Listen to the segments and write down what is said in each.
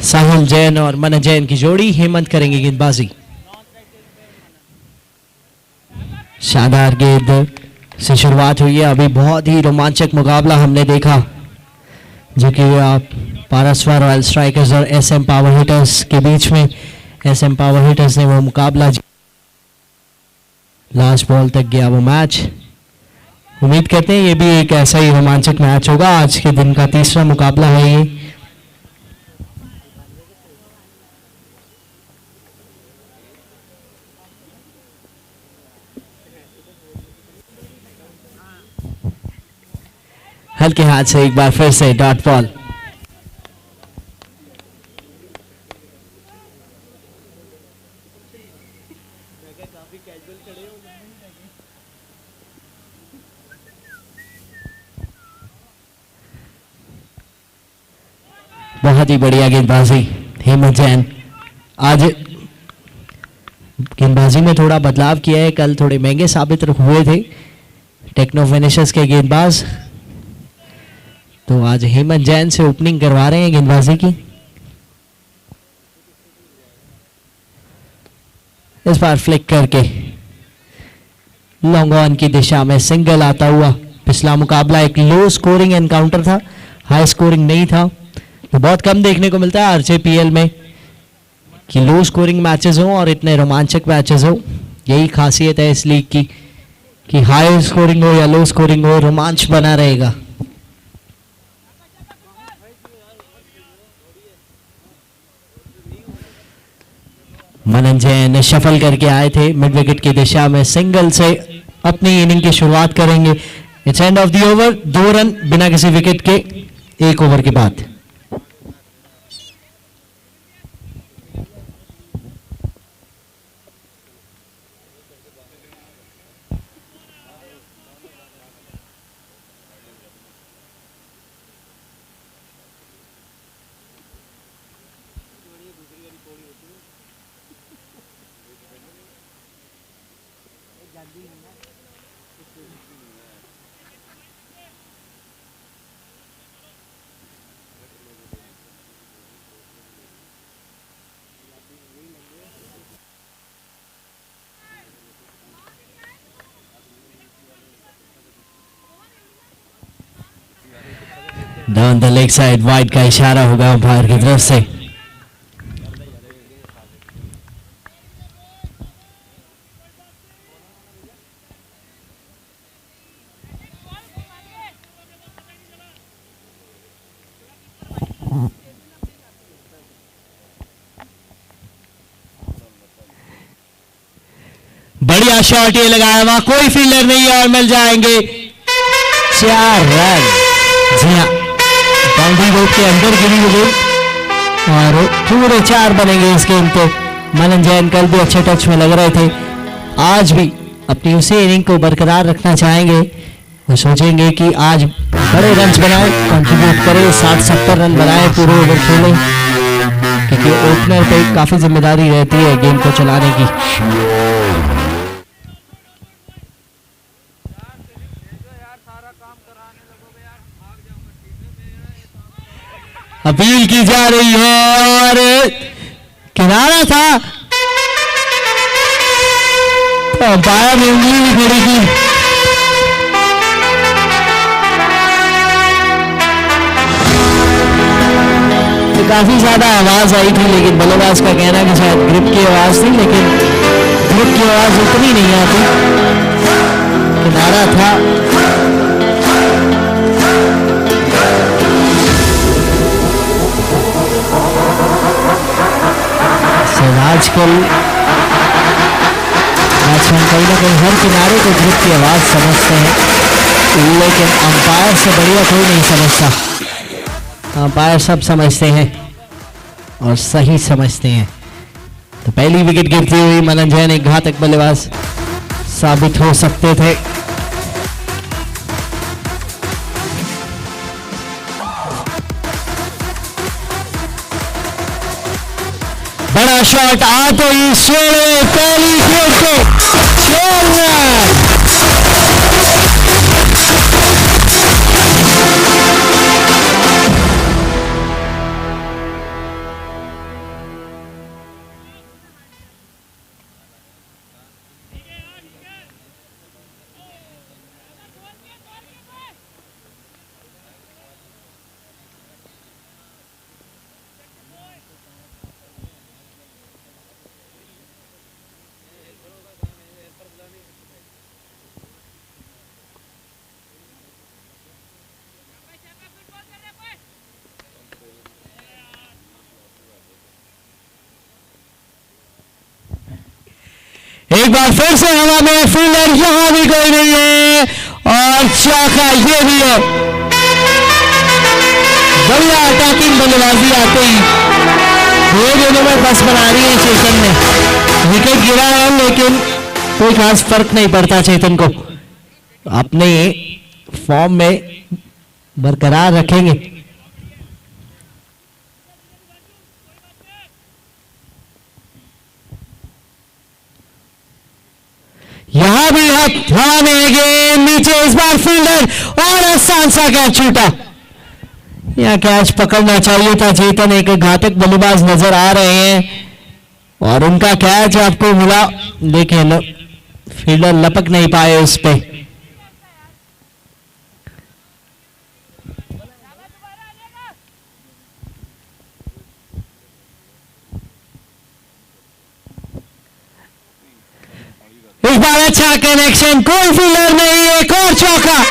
साहिल जैन और मनन जैन की जोड़ी, हेमंत करेंगे गेंदबाजी। शानदार गेंद से शुरुआत हुई है। अभी बहुत ही रोमांचक मुकाबला हमने देखा, जो कि आप पारसवा रॉयल स्ट्राइकर्स और एसएम पावर हिटर्स के बीच में। एसएम पावर हिटर्स ने वो मुकाबला, लास्ट बॉल तक गया वो मैच। उम्मीद करते हैं ये भी एक ऐसा ही रोमांचक मैच होगा। आज के दिन का तीसरा मुकाबला है ये। हल्के हाथ से एक बार फिर से डॉट बॉल। बहुत ही बढ़िया गेंदबाजी हेमंत जैन। आज गेंदबाजी में थोड़ा बदलाव किया है, कल थोड़े महंगे साबित हुए थे टेक्नो फिनिशर्स के गेंदबाज, तो आज हेमंत जैन से ओपनिंग करवा रहे हैं गेंदबाजी की। इस बार फ्लिक करके लॉन्ग ऑन की दिशा में सिंगल आता हुआ। पिछला मुकाबला एक लो स्कोरिंग एनकाउंटर था, हाई स्कोरिंग नहीं था। तो बहुत कम देखने को मिलता है आरजेपीएल में कि लो स्कोरिंग मैचेस हो और इतने रोमांचक मैचेस हो। यही खासियत है इस लीग की कि हाई स्कोरिंग हो या लो स्कोरिंग हो, रोमांच बना रहेगा। मनन जैन शफल करके आए थे मिड विकेट की दिशा में, सिंगल से अपनी इनिंग की शुरुआत करेंगे। It's end of the over, 2 run बिना किसी विकेट के 1 ओवर के बाद। Down the leg side, wide का इशारा होगा अंपायर की तरफ से। बढ़िया शॉट ये लगाया, वहां कोई फील्डर नहीं है और मिल जाएंगे 4 रन। जी हाँ, बाउंड्री रोड के अंदर गिरी हुई और पूरे 4 बनेंगे इस गेम पे। मनन जैन कल भी अच्छे टच में लग रहे थे, आज भी अपनी उसी इनिंग को बरकरार रखना चाहेंगे। वो सोचेंगे कि आज बड़े रन्स बनाए, कंट्रीब्यूट करें, 60-70 रन बनाए, पूरे ओवर खेलें, क्योंकि ओपनर पे काफी जिम्मेदारी रहती है गेम को चलाने की। अपील की जा रही है और किनारा था, तो अंपायर ने उंगली भी खड़ी की। तो काफी ज्यादा आवाज आई थी, लेकिन बल्लेबाज का कहना कि शायद ग्रिप की आवाज थी, लेकिन ग्रिप की आवाज उतनी नहीं आती, किनारा था। आजकल बैट्समैन कहीं ना कहीं हर किनारे को ग्रिप की आवाज समझते हैं, लेकिन अंपायर से बढ़िया कोई नहीं समझता। अंपायर सब समझते हैं और सही समझते हैं। तो पहली विकेट गिरती हुई मनन जैन एक घातक बल्लेबाज साबित हो सकते थे। बड़ा शॉट आ तो ईश्वर पहली खेल से 4 रन। एक बार फिर से हवा में फील्डर, यहां भी कोई नहीं है और चौका ये भी है। बढ़िया अटैकिंग बल्लेबाजी आते ही दोनों में बस बना रही है चेतन ने। विकेट गिरा है लेकिन कोई खास फर्क नहीं पड़ता चेतन को, अपने फॉर्म में बरकरार रखेंगे। यहां भी हवा में गेंद नीचे, इस बार फील्डर और आसान सा कैच छूटा। यहां कैच पकड़ना चाहिए था चेतन, एक घातक बल्लेबाज नजर आ रहे हैं और उनका कैच आपको मिला लेकिन फील्डर लपक नहीं पाए उस पे। इस बार अच्छा कनेक्शन, कोई फील्डर नहीं, एक और चौका।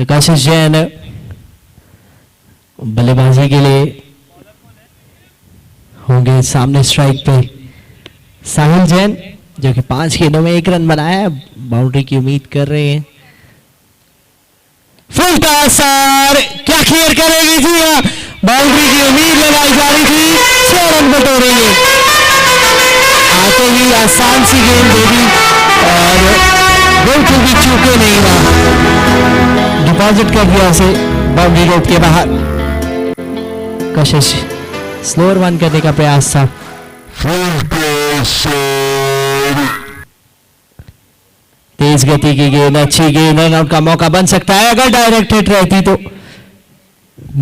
कशिश जैन बल्लेबाजी के लिए होंगे सामने स्ट्राइक पे। साहिल जैन जो कि 5 गेंदों में 1 रन बनाया है, बाउंड्री की उम्मीद कर रहे हैं। फुल टॉस और क्या क्लियर करेगी? जी हाँ, बाउंड्री की उम्मीद लगाई जा रही थी, 6 रन बटोरेंगे। आते ही आसान सी गेंद दे दी और बिल्कुल भी चूके नहीं रहा, डिपॉजिट कर दिया उसे बाउंड्री रोड के बाहर। कशिश स्लोअर वन करने का प्रयास था। तेज गति की गेंद, अच्छी गेंद, रन आउट का मौका बन सकता है अगर डायरेक्ट हिट रहती तो।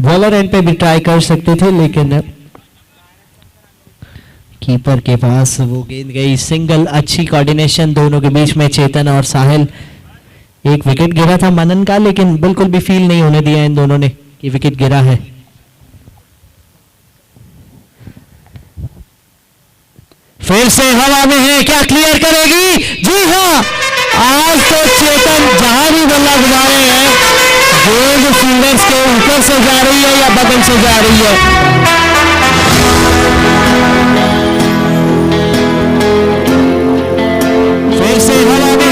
बॉलर एंड पे भी ट्राई कर सकते थे लेकिन कीपर के पास वो गेंद गई सिंगल। अच्छी कोऑर्डिनेशन दोनों के बीच में, चेतन और साहिल। एक विकेट गिरा था मनन का लेकिन बिल्कुल भी फील नहीं होने दिया इन दोनों ने कि विकेट गिरा है। फिर से हवा में है, क्या क्लियर करेगी? जी हाँ, आज तो चेतन जहां भी बल्ला गुजा रहे हैं गेंद फील्डर्स के ऊपर से जा रही है या बगल से जा रही है। फिर से हवा में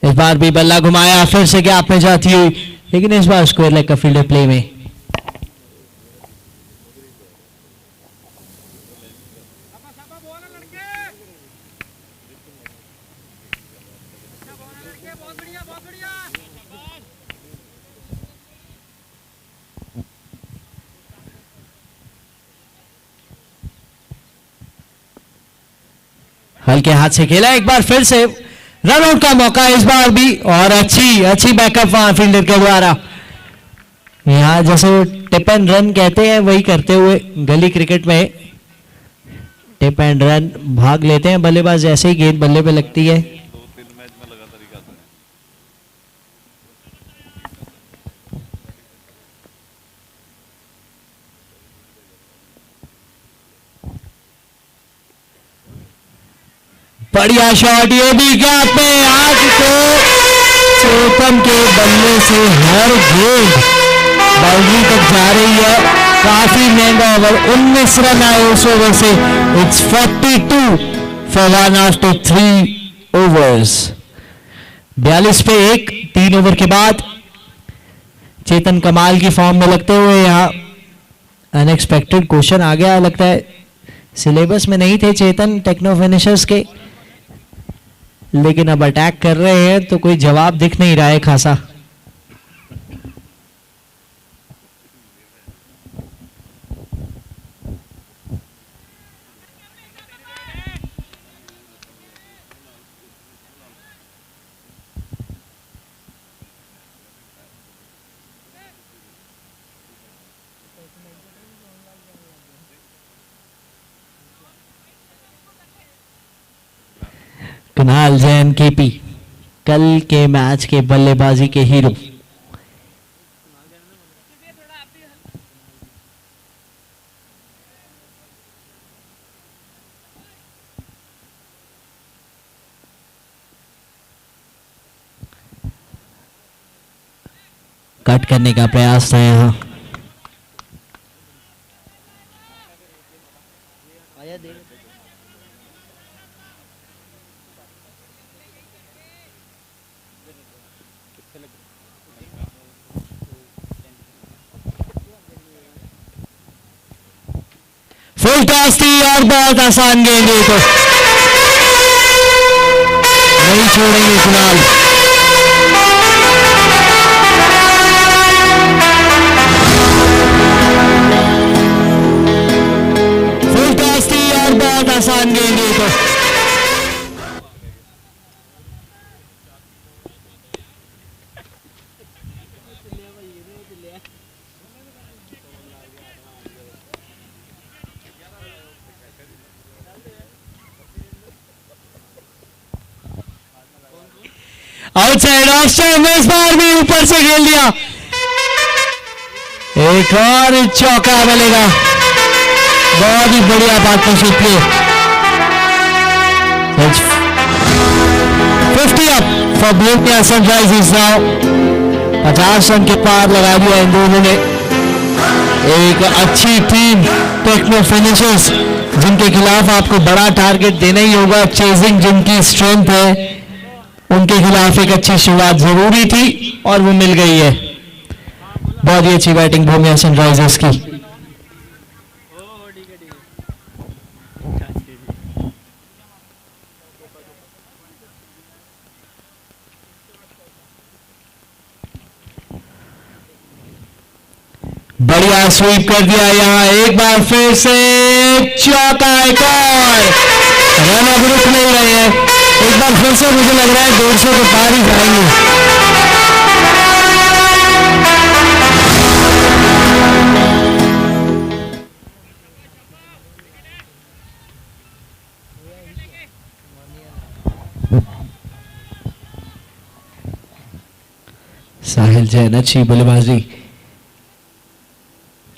इस बार भी बल्ला घुमाया, फिर से गैप में जाती हुई, लेकिन इस बार स्क्वायर लेग का फील्डर प्ले में। हल्के हाथ से खेला, एक बार फिर से रन आउट का मौका इस बार भी और अच्छी बैकअप वहां फील्डर के द्वारा। यहाँ जैसे वो टिप एंड रन कहते हैं वही करते हुए गली क्रिकेट में टिप एंड रन भाग लेते हैं बल्लेबाज, जैसे ही गेंद बल्ले पे लगती है। बढ़िया शॉट, ये भी गैप में आज तो चेतन के बल्ले से हर गेंद बाउंड्री तक जा रही है। काफी महंगा ओवर, 19 रन आए उस ओवर से। It's 42 for 1 after 3 overs. 42 पे 1, 3 ओवर के बाद चेतन कमाल की फॉर्म में लगते हुए यहाँ अनएक्सपेक्टेड क्वेश्चन आ गया। लगता है सिलेबस में नहीं थे चेतन टेक्नो फिनिशर्स के, लेकिन अब अटैक कर रहे हैं तो कोई जवाब दिख नहीं रहा है खासा। कुणाल जैन केपी कल के मैच के बल्लेबाजी के हीरो। कट करने का प्रयास था यहाँ। फुल टॉस थी और बहुत आसान गेंद है, तो नहीं छोड़ेंगे कुणाल। फुल टॉस थी और बहुत आसान गेंद है, तो आउटसाइड ऑफ स्टंप, इस बार भी ऊपर से खेल दिया। एक और चौका मिलेगा। बहुत ही बढ़िया partnership play. 50 up for Botia Sunrisers now. 50 run के पार लगा दिया इन दोनों ने। एक अच्छी टीम टेक्नो फिनिशर्स, जिनके खिलाफ आपको बड़ा टारगेट देना ही होगा। चेजिंग जिनकी स्ट्रेंथ है, उनके खिलाफ एक अच्छी शुरुआत जरूरी थी और वो मिल गई है। बहुत ही अच्छी बैटिंग भूमिया सनराइजर्स की। बढ़िया स्वीप कर दिया यहाँ, एक बार फिर से चौका, एक और रन अब रुक नहीं रहे हैं। एक बार फिर से मुझे लग रहा है 150 के पार ही जाएंगे। साहिल जैन अच्छी बल्लेबाजी।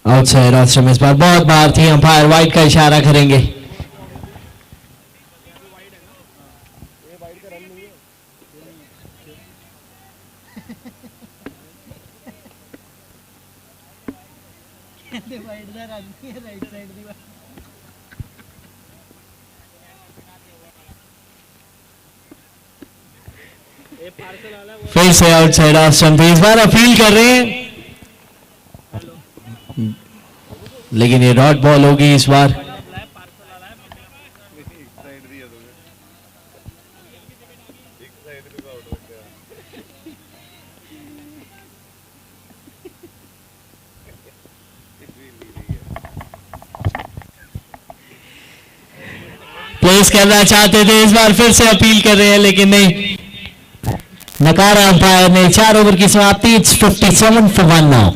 आउटसाइड ऑस्ट्रेम, इस बार बहुत बार थी। अंपायर वाइड का इशारा करेंगे। फिर से आउटसाइड ऑस्ट्रेम, इस बार अपील कर रहे हैं, लेकिन ये डॉट बॉल होगी इस बार। प्लेस करना चाहते थे, इस बार फिर से अपील कर रहे हैं, लेकिन नहीं, नकारा अंपायर ने। 4 ओवर की समाप्ति। It's 57 for 1 now.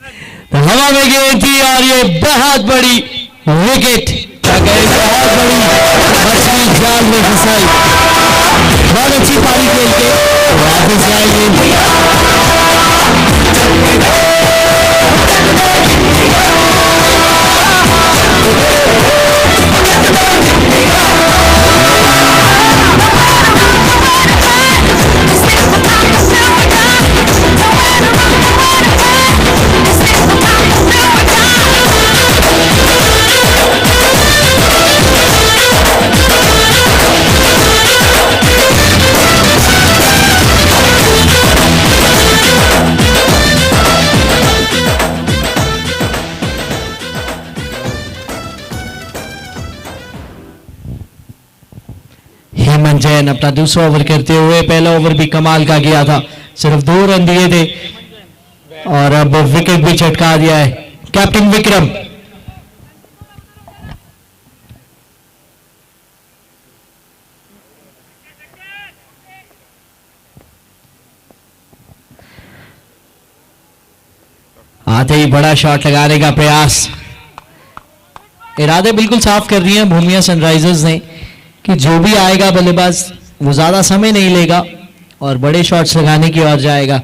तो हवा में गेंद थी और ये बहुत बड़ी विकेट, बहुत बड़ी मछली जाल में फंसाई। बहुत अच्छी पारी खेल के वापस आई गेंद। हेमंत जैन अपना दूसरा ओवर करते हुए, पहला ओवर भी कमाल का किया था, सिर्फ 2 रन दिए थे और अब विकेट भी चटका दिया है कैप्टन विक्रम। आते ही बड़ा शॉट लगाने का प्रयास, इरादे बिल्कुल साफ कर रही हैं भूमिया सनराइजर्स ने कि जो भी आएगा बल्लेबाज वो ज्यादा समय नहीं लेगा और बड़े शॉट्स लगाने की ओर जाएगा।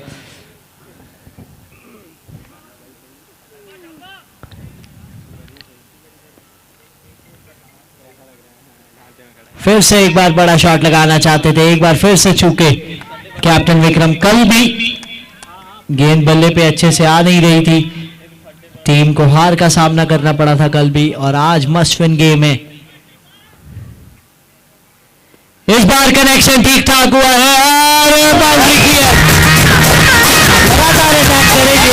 फिर से एक बार बड़ा शॉट लगाना चाहते थे, एक बार फिर से चूके कैप्टन विक्रम। कल भी गेंद बल्ले पे अच्छे से आ नहीं रही थी, टीम को हार का सामना करना पड़ा था कल भी, और आज मस्ट विन गेम है। इस बार कनेक्शन ठीक ठाक हुआ है और बाउंड्री की है। लगातार अटैक करेंगे।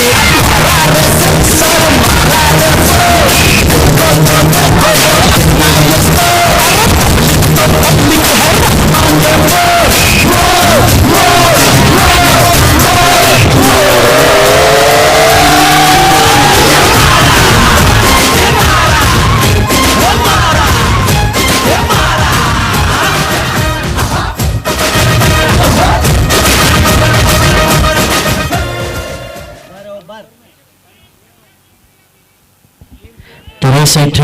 सेट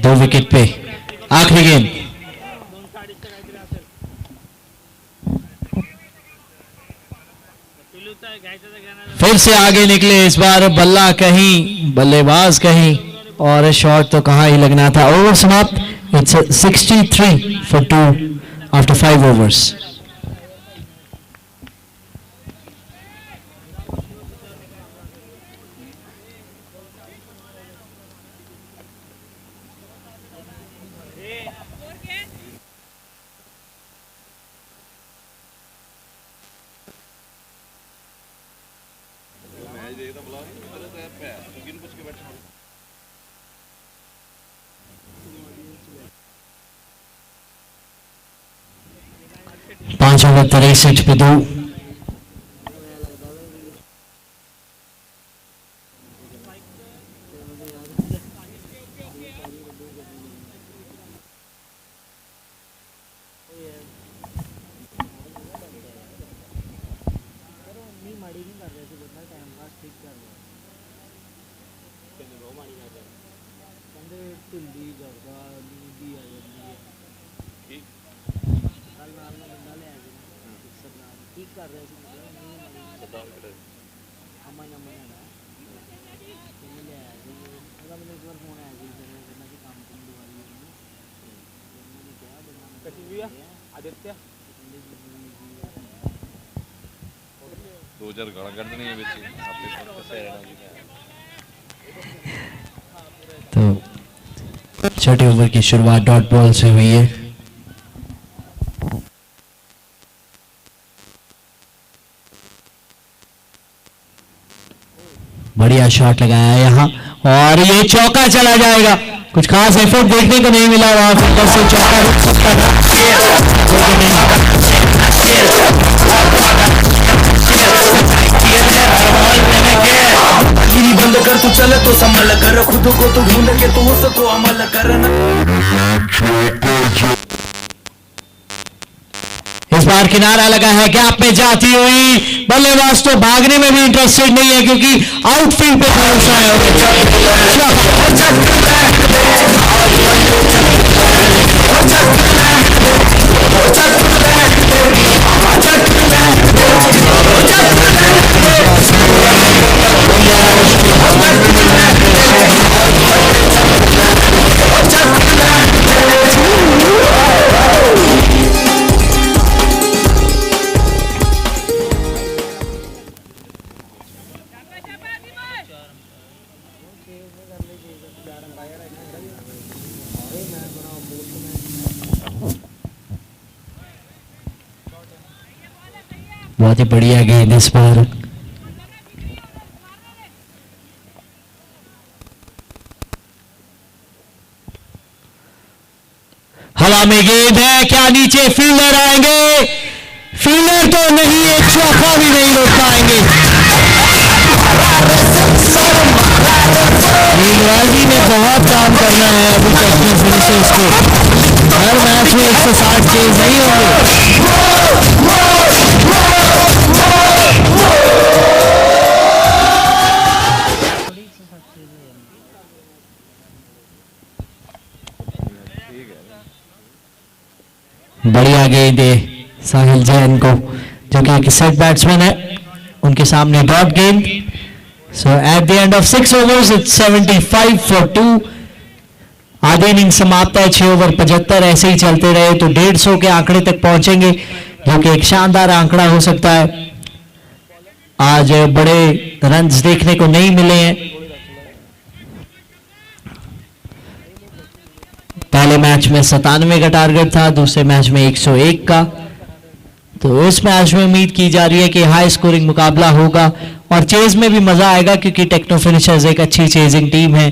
2 विकेट पे आखिरी गेंद। फिर से आगे निकले, इस बार बल्ला कहीं बल्लेबाज कहीं, और शॉट तो कहां ही लगना था। ओवर समाप्त, इट्स 63 for 2 after 5 overs। पांच ओवर 63 पे 2। तो छठे ओवर की शुरुआत डॉट बॉल से हुई है। बढ़िया शॉट लगाया है यहाँ और ये चौका चला जाएगा। कुछ खास एफर्ट देखने को नहीं मिला वहां, फील्डर से चौका रुक सकता था बंद कर, तू चले तो संभल कर, खुद को तो ढूंढ के तो उसको अमल करना। इस बार के किनारा लगा है, गैप में जाती हुई बल्लेबाज तो भागने में भी इंटरेस्टेड नहीं है क्योंकि आउटफील्ड पे भरोसा है। बहुत ही बढ़िया गेंद इस बार। हवा में गेंद है, क्या नीचे फील्डर आएंगे? फील्डर तो नहीं, एक चौका भी नहीं रोक पाएंगे। गेंदबाजी में बहुत काम करना है अभी टेक्निकल फिनिशर्स को। हर मैच में 160 चेज नहीं होंगे। बढ़िया गेंद है साहिल जैन को, जो कि एक सेट बैट्समैन है, उनके सामने डॉट गेंद। So at the end of 6 overs it's 75 for 2। आधी इनिंग समाप्त है, 6 ओवर 75। ऐसे ही चलते रहे तो 150 के आंकड़े तक पहुंचेंगे, जो कि एक शानदार आंकड़ा हो सकता है। आज बड़े रन्स देखने को नहीं मिले हैं। पहले मैच में 97 का टारगेट था, दूसरे मैच में 101 का। तो इस मैच में उम्मीद की जा रही है कि हाई स्कोरिंग मुकाबला होगा और चेज में भी मजा आएगा क्योंकि टेक्नो फिनिशर्स एक अच्छी चेजिंग टीम है।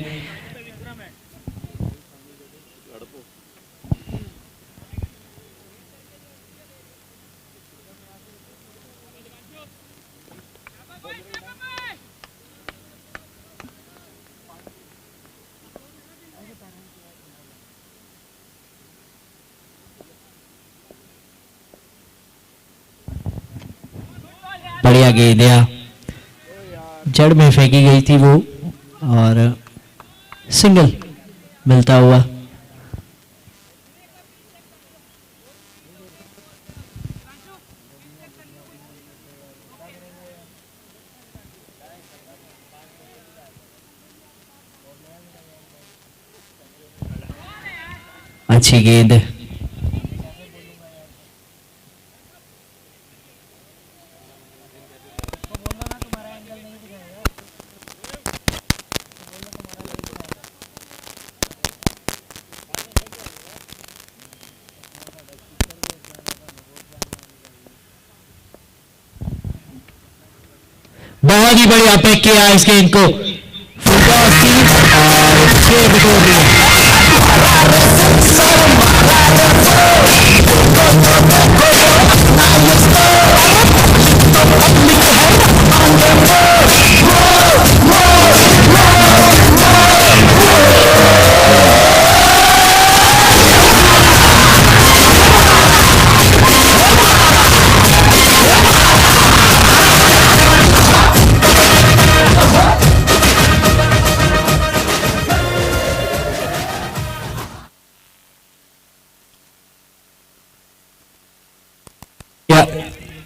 बढ़िया गेंद दिया, जड़ में फेंकी गई थी वो और सिंगल मिलता हुआ। अच्छी गेंद, बहुत ही बढ़िया पैक किया इस गेंद को, फुटबॉल टीम और 6 विकेट लिए।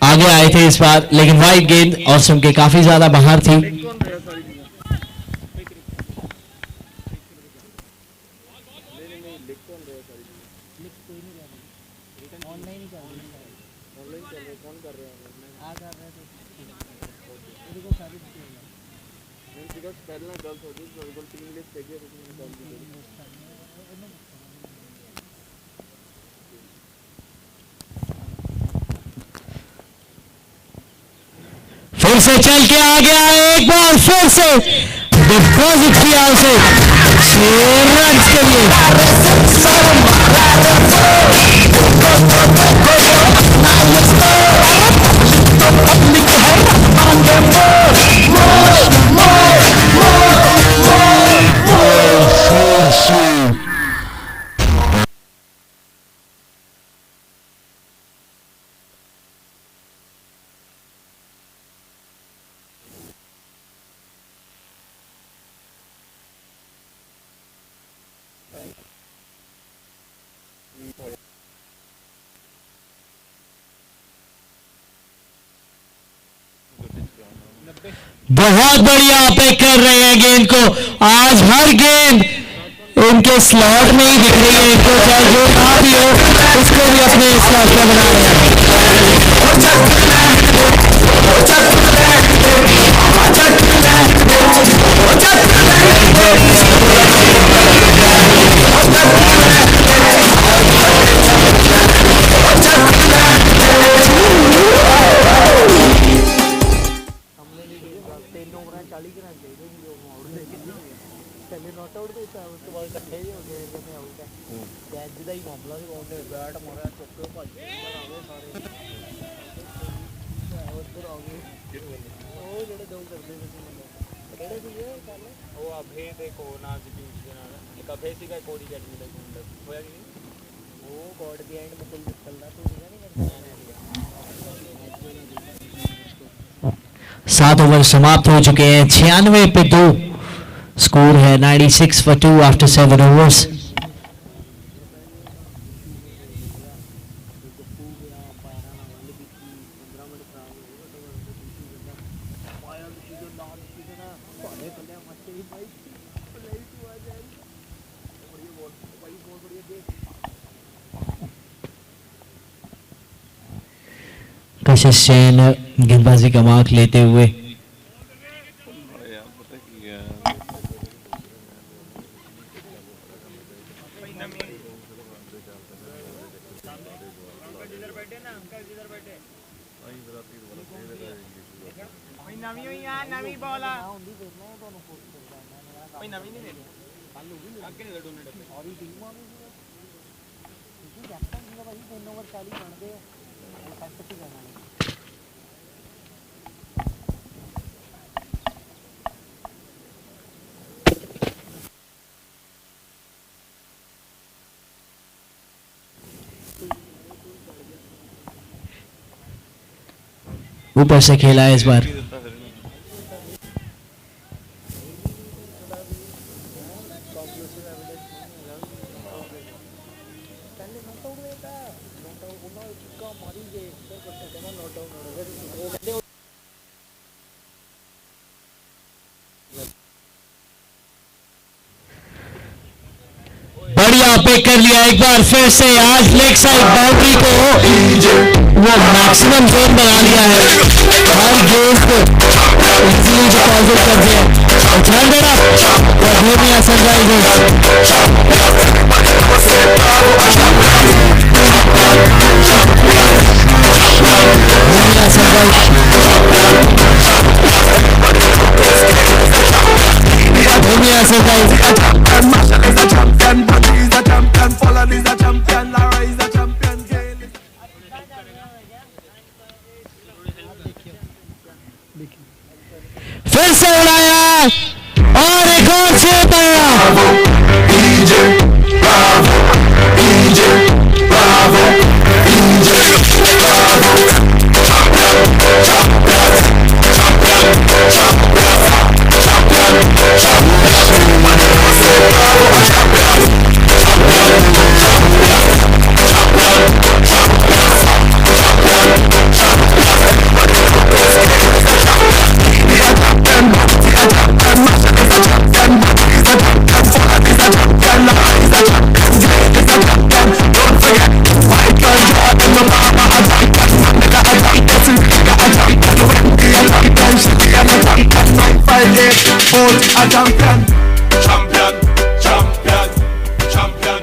आगे आए थे इस बार, लेकिन वाइड गेंद ऑसम के काफी ज्यादा बाहर थी। फिर से चल के आ गया, एक बार फिर से डिपॉजिट किया उसे 6 रन के लिए। बहुत बढ़िया पिक कर रहे हैं गेंद को। आज हर गेंद इनके स्लॉट में ही दिख रही है इनको, चाहे जो ना भी हो उसको भी अपने स्लॉट में बना रहे हैं। सात ओवर समाप्त हो चुके हैं। 96 पे 2 स्कोर है। 96 for 2 आफ्टर 7 overs। कशिश सेन गेंदबाजी का मार्क लेते हुए ऊपर से खेला है इस बार। बढ़िया पिक कर लिया एक बार फिर से। आज लेग साइड बाउंड्री को वो मैक्सिमम जोन बना लिया है। हर गेंद को इजीली डिपॉजिट कर दिया। धोनिया सनराइजर्स धोनिया सनराइजर्स फिर से उड़ाया और एक और से champion, champion, champion, champion.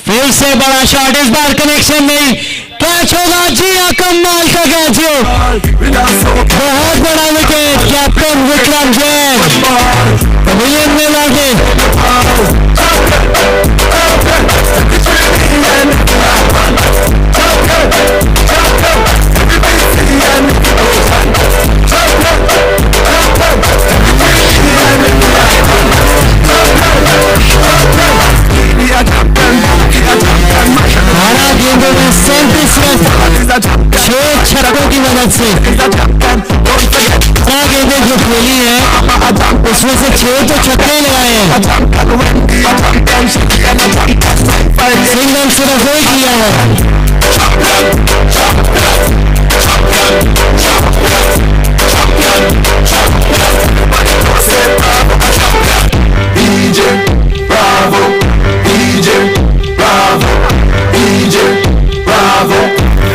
फिर से बड़ा शॉट, इस बार कनेक्शन नहीं, कैच होगा। जी हाँ, कमाल का कैच है, बहुत बड़ा wicket. Captain Vikram Jain William में लगे। तरफ से 4 गेंदें जो खेली है उसमें से 6 तो छक्के लगाए हैं, सिंगल सिर्फ एक किया है। DJ Bravo, DJ Bravo, DJ Bravo,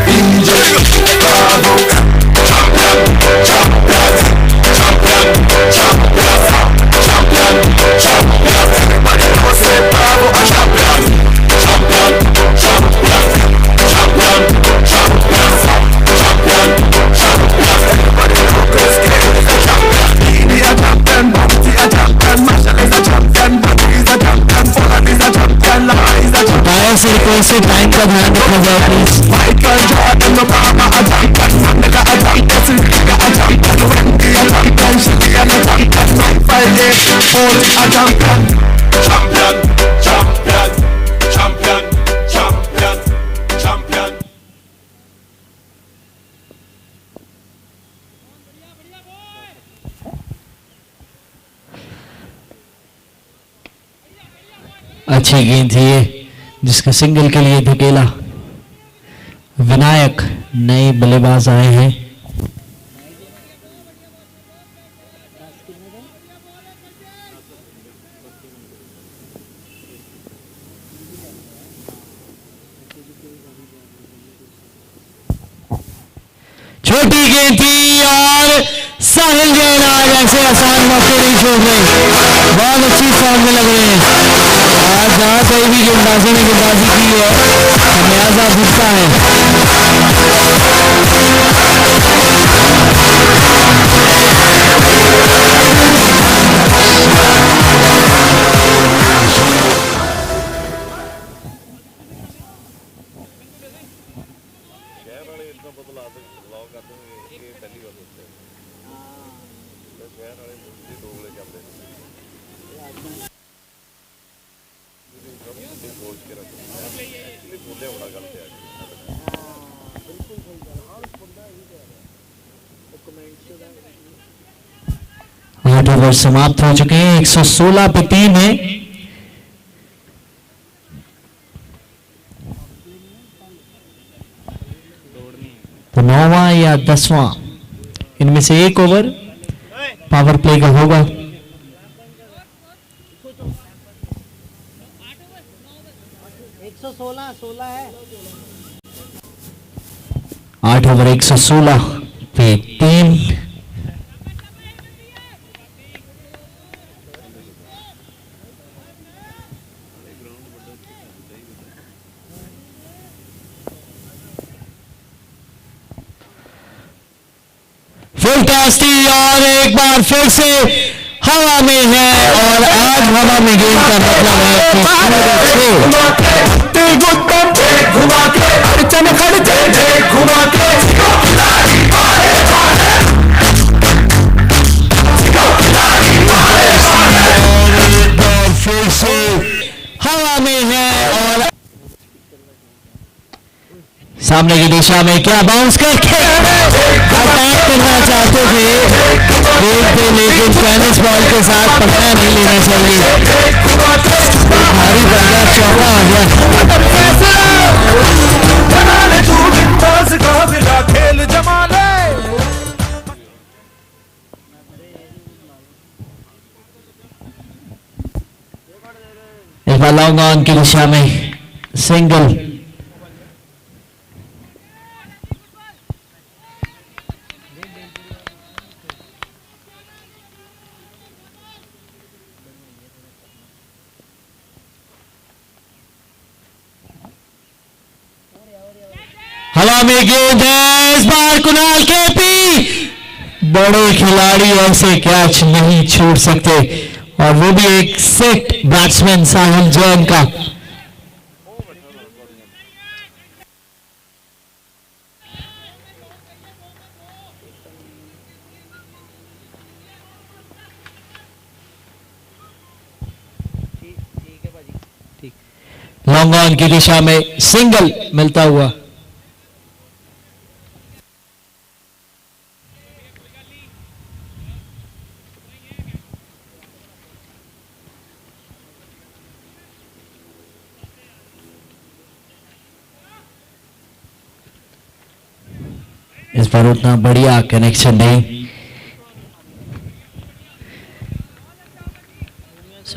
DJ Bravo, champion, champion, champion, champion, champion, champion. Everybody knows say Bravo a champion, champion, champion, champion, champion, champion, champion. Everybody knows Chris Gayle is a champion. He a champion, Bounty a champion, Marshall is a champion, Buddy is a champion, Pollard is a champion, Lamar is a champion. Tyre circle से time का ध्यान रखना जाए please. Michael Jordan, Obama a champion, Mandela a champion, Silvia a champion, Wendy a champion, Shakira a champion, 958 Bolt a champion. Champion, champion, champion, champion, champion. अच्छी गेंद थी ये जिसका सिंगल के लिए धकेला। विनायक नए बल्लेबाज आए हैं। छोटी गेंद थी और साहिल जैन आज ऐसे आसान मौके नहीं छोड़ रहे, बहुत अच्छी फॉर्म में लग रहे हैं। आज जहां कहीं भी गेंदबाजों ने गेंदबाजी की है खमियाजा भुगता है। आठ ओवर समाप्त हो चुके हैं, 116 पे 3 है। तो 9वां या 10वां इनमें से एक ओवर पावर प्ले का होगा। 116 है। 8 ओवर 116 पे 3। फुल टॉस थी और एक बार फिर से हवा में है और आज हवा में गेंद का मतलब है फिर से हवा में है और सामने की दिशा में क्या बाउंस करके अटैक करना चाहते थे देखते, लेकिन टेनिस बॉल के साथ पकड़ा नहीं लेना चाहिए। भारी बंदा चौका आ गया। एक बार लॉन्ग ऑन की दिशा में सिंगल। हवा में गेंद है इस बार कुणाल केपी। बड़े खिलाड़ी ऐसे कैच नहीं छोड़ सकते और वो भी एक सेट बैट्समैन साहिल जैन का। लॉन्ग ऑन की दिशा में सिंगल मिलता हुआ। इस बार उतना बढ़िया कनेक्शन नहीं।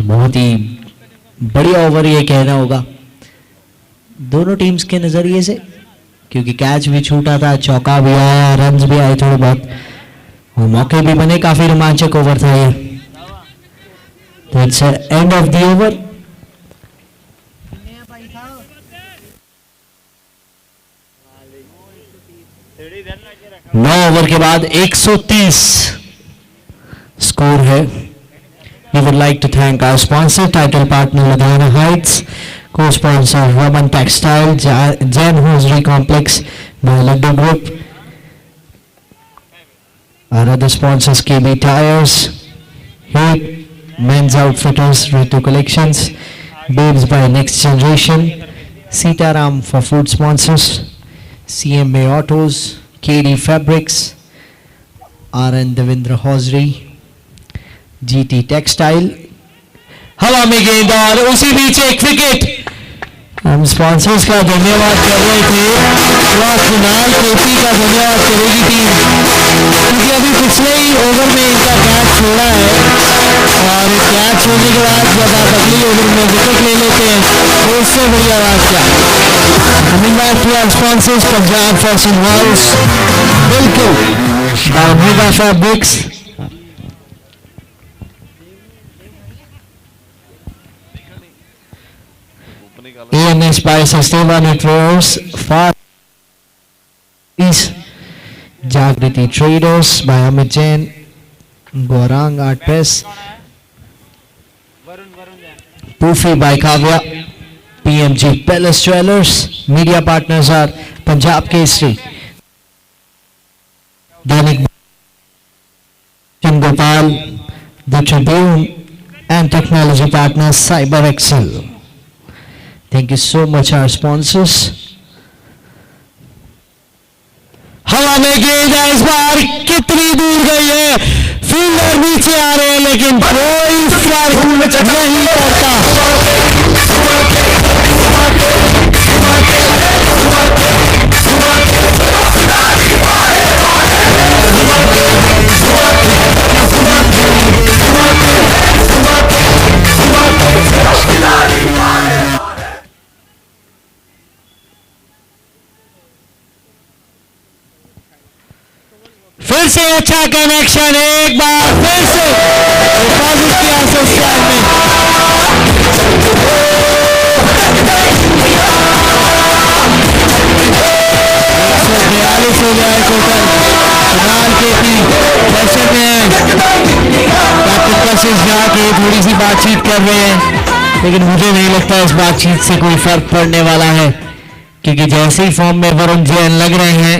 बहुत ही बढ़िया ओवर ये कहना होगा दोनों टीम्स के नजरिए से, क्योंकि कैच भी छूटा था, चौका भी आया, रन्स भी आए थोड़े बहुत, और मौके भी बने। काफी रोमांचक ओवर था ये। तो it's end of the over. 9 over के बाद 130 स्कोर है। We would like to thank our sponsor, title partner Ludhiana Heights, co-sponsor Raman Textile, Jan Hosiery Complex, Laddu Group. Our other sponsors, KB Tires, Heat, Men's Outfitters, Ritu Collections, Babes by Next Generation, Sitaram for food sponsors, CMA Autos, KD Fabrics, RN Devendra Hosiery, GT textile. हवा में गेंद और उसी बीच एक wicket. हम sponsors का धन्यवाद कर रहे थे, कुणाल केपी का धन्यवाद करेगी टीम, क्योंकि अभी पिछले ही ओवर में इनका कैच छोड़ा है, और कैच छोड़ने के बाद जब आप अगली ओवर में विकेट ले लेते हैं तो उससे बढ़िया बात क्या। Coming back to our sponsors, Punjab fashion house, बिल्कुल by fabrics, ANS by Sasteva Networks, Far East, Jagriti Traders by Amit Jain, Gorang Art Press, Pufi by Kavya, PMG Palace Jewelers. Media partners are Punjab Kesari, Dainik Gopal, The Tribune, and technology partners Cyber Excel. Thank you so much our sponsors. हवा में गेंद इस बार कितनी दूर गई है, fielder नीचे आ रहे हैं लेकिन कोई फर्क नहीं पड़ता। फिर से अच्छा कनेक्शन, एक बार फिर से हिफाजत किया सस्कार में। 142 हो जाए टोटल। कुणाल केपी प्रेशर में है, कैप्टन कशिश जाके थोड़ी सी बातचीत कर रहे हैं, लेकिन मुझे नहीं लगता इस बातचीत से कोई फर्क पड़ने वाला है, क्योंकि जैसे ही फॉर्म में वरुण जैन लग रहे हैं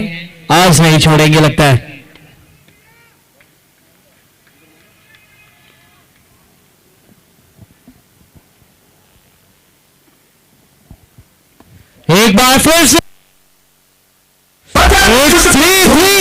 आज नहीं छोड़ेंगे लगता है। एक बार फिर से 3-3।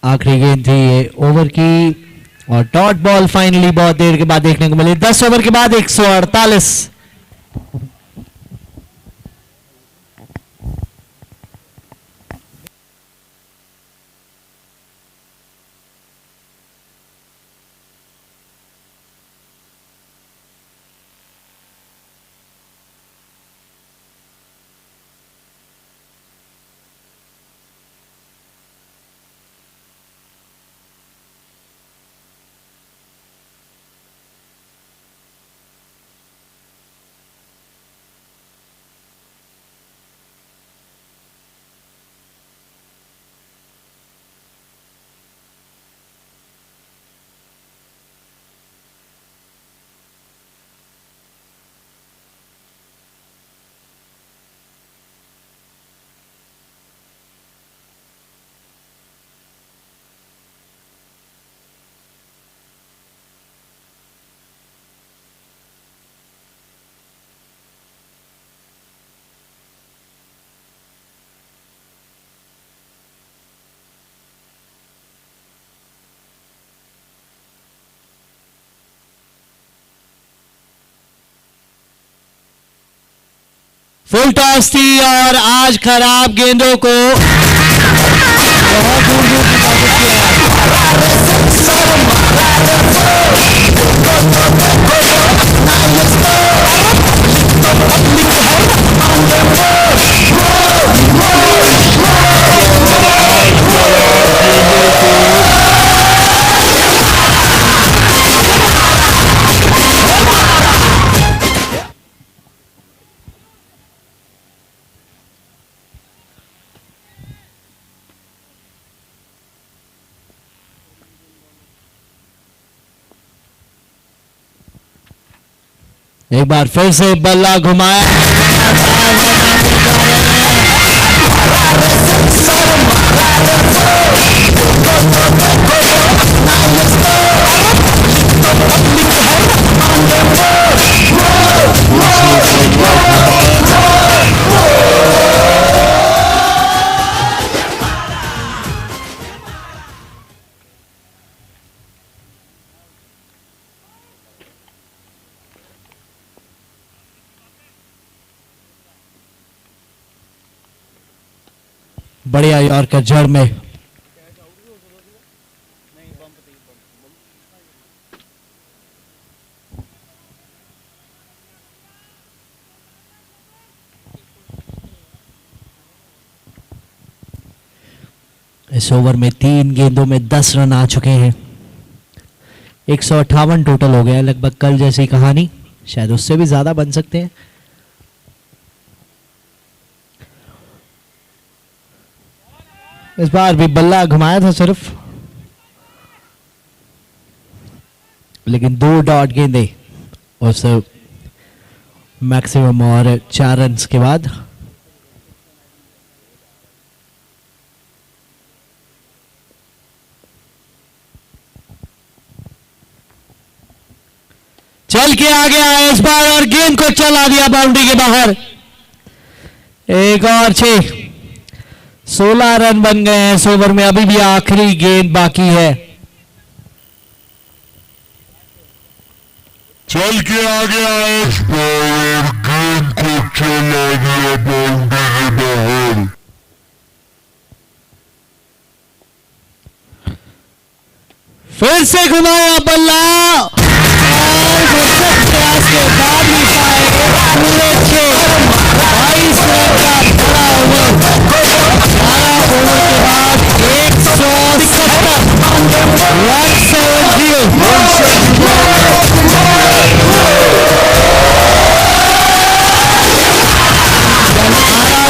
आखिरी गेंद थी ये ओवर की, और डॉट बॉल फाइनली बहुत देर के बाद देखने को मिली। 10 ओवर के बाद 148। फुल टॉस थी और आज खराब गेंदों को बहुत दूर दूर की ताकत किया। एक बार फिर से बल्ला घुमाया। बढ़िया यॉर्कर जड़ में। इस ओवर में 3 गेंदों में 10 रन आ चुके हैं। 158 टोटल हो गया, लगभग कल जैसी कहानी, शायद उससे भी ज्यादा बन सकते हैं। इस बार भी बल्ला घुमाया था सिर्फ, लेकिन 2 डॉट गेंदे उस मैक्सिमम और 4 रन के बाद। चल के आ गया इस बार और गेंद को चला दिया बाउंड्री के बाहर। एक और 6, 16 रन बन गए हैं इस ओवर में। अभी भी आखिरी गेंद बाकी है। चल के आ गया इस बार गेंद को चला दिया बाउंड्री के बाहर। फिर से घुमाया बल्ला और प्रयास के बाद भी पाए पूरे 6 22 रन का बड़ा ओवर। 12 ओवर के बाद 170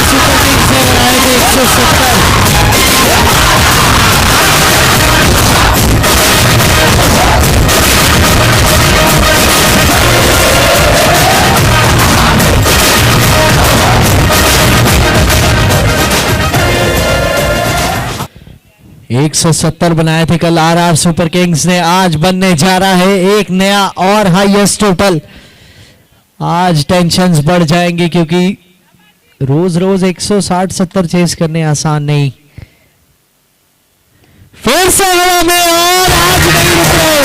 सुपर किंग्स ने बनाए थे 170। एक 170 बनाए थे कल आरआर सुपर किंग्स ने, आज बनने जा रहा है एक नया और हाईएस्ट टोटल। आज टेंशन्स बढ़ जाएंगे क्योंकि रोज रोज 160-70 चेस करने आसान नहीं। फिर से हवा में और आज नहीं रुक रहे,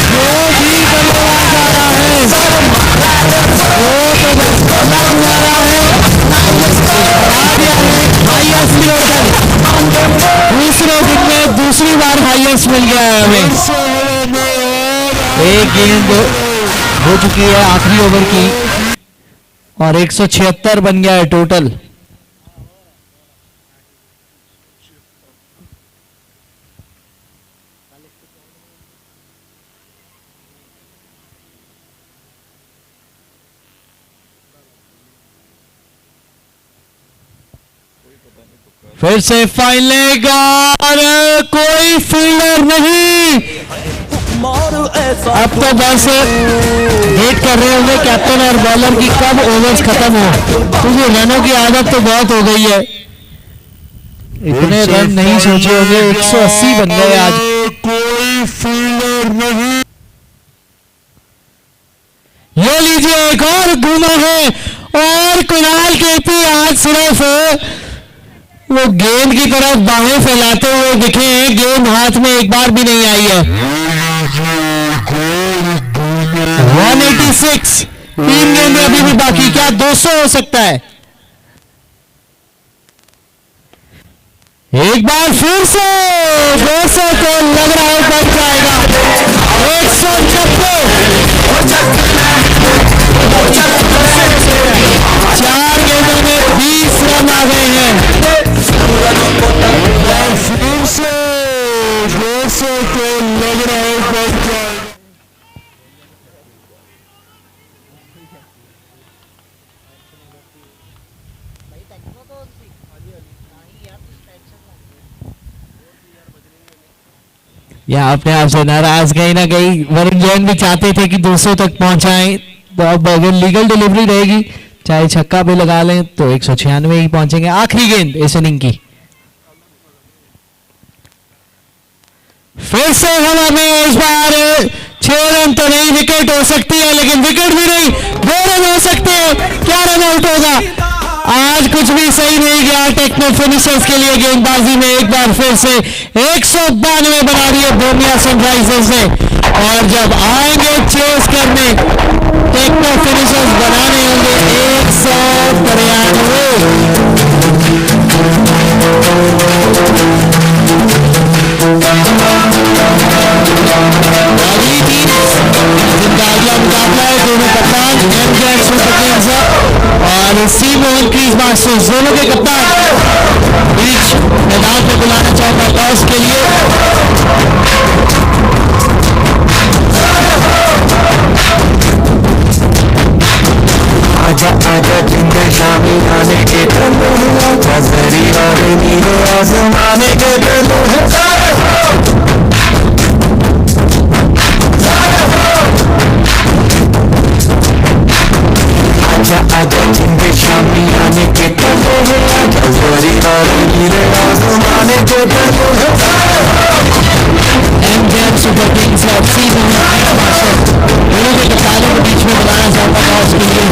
जो भी बल्लेबाज आ रहा है वो तो बस बल्ला हुआ रहा है। हाईएस्ट टोटल दूसरे दिन में दूसरी बार हाईएस्ट मिल गया है हमें। एक गेंद हो चुकी है आखिरी ओवर की और 176 बन गया है टोटल। फिर से फाइन लेग और कोई फील्डर नहीं। अब तो बस वेट कर रहे होंगे कैप्टन और बॉलर की कब ओवर्स खत्म हो, क्योंकि रनों की आदत तो बहुत हो गई है। इतने रन नहीं सोचे होंगे, 180 बन गए आज। कोई फील्डर नहीं। ये लीजिए एक और घूमा है और कुणाल केपी आज सिर्फ वो गेंद की तरफ बाहें फैलाते हुए दिखे हैं, गेंद हाथ में एक बार भी नहीं आई है। 186 3 गेंदें अभी भी बाकी, क्या 200 हो सकता है? एक बार फिर से 200 को लग रहा है बच जाएगा। 190, 4 गेंदों में 20 रन आ गए हैं। फिर से 200 को लग रहा है बच जाएगा। या अपने आप से नाराज, कहीं ना कहीं वरुण जैन भी चाहते थे कि 200 तक पहुंचाएं, तो अब अगर लीगल डिलीवरी रहेगी चाहे छक्का भी लगा लें तो 196 ही पहुंचेंगे। आखिरी गेंद इस इनिंग की, फिर से हवा में, इस बार 6 रन तो नहीं, विकेट हो सकती है लेकिन विकेट भी नहीं, 2 रन हो सकते हैं। क्या रन आउट होगा? आज कुछ भी सही नहीं गया टेक्नो फिनिशर्स के लिए गेंदबाजी में। एक बार फिर से 192 बना दिए बोमिया सनराइजर्स ने, और जब आएंगे चेस करने टेक्नो फिनिशर्स बनाने होंगे 193। जिनका अगला मुकाबला है दोनों कप्तान एमजेएन सुपर किंग्स और सी मोहन क्रीज मास्टर्स, दोनों के कप्तान बीच मैदान में बुलाना चाहूंगा टॉस के लिए। आजा आजा जिंदे शामी आने के तलो है, आजा जरी और नीले आसमाने के तलो है। आजा आजा जिंदे शामी आने के तलो है, आजा जरी और नीले आसमाने के तलो है। एमजेएन सुपर किंग्स और सी मोहन क्रीज मास्टर्स, दोनों के कप्तानों के बीच में बुलाना चाहूंगा टॉस के लिए।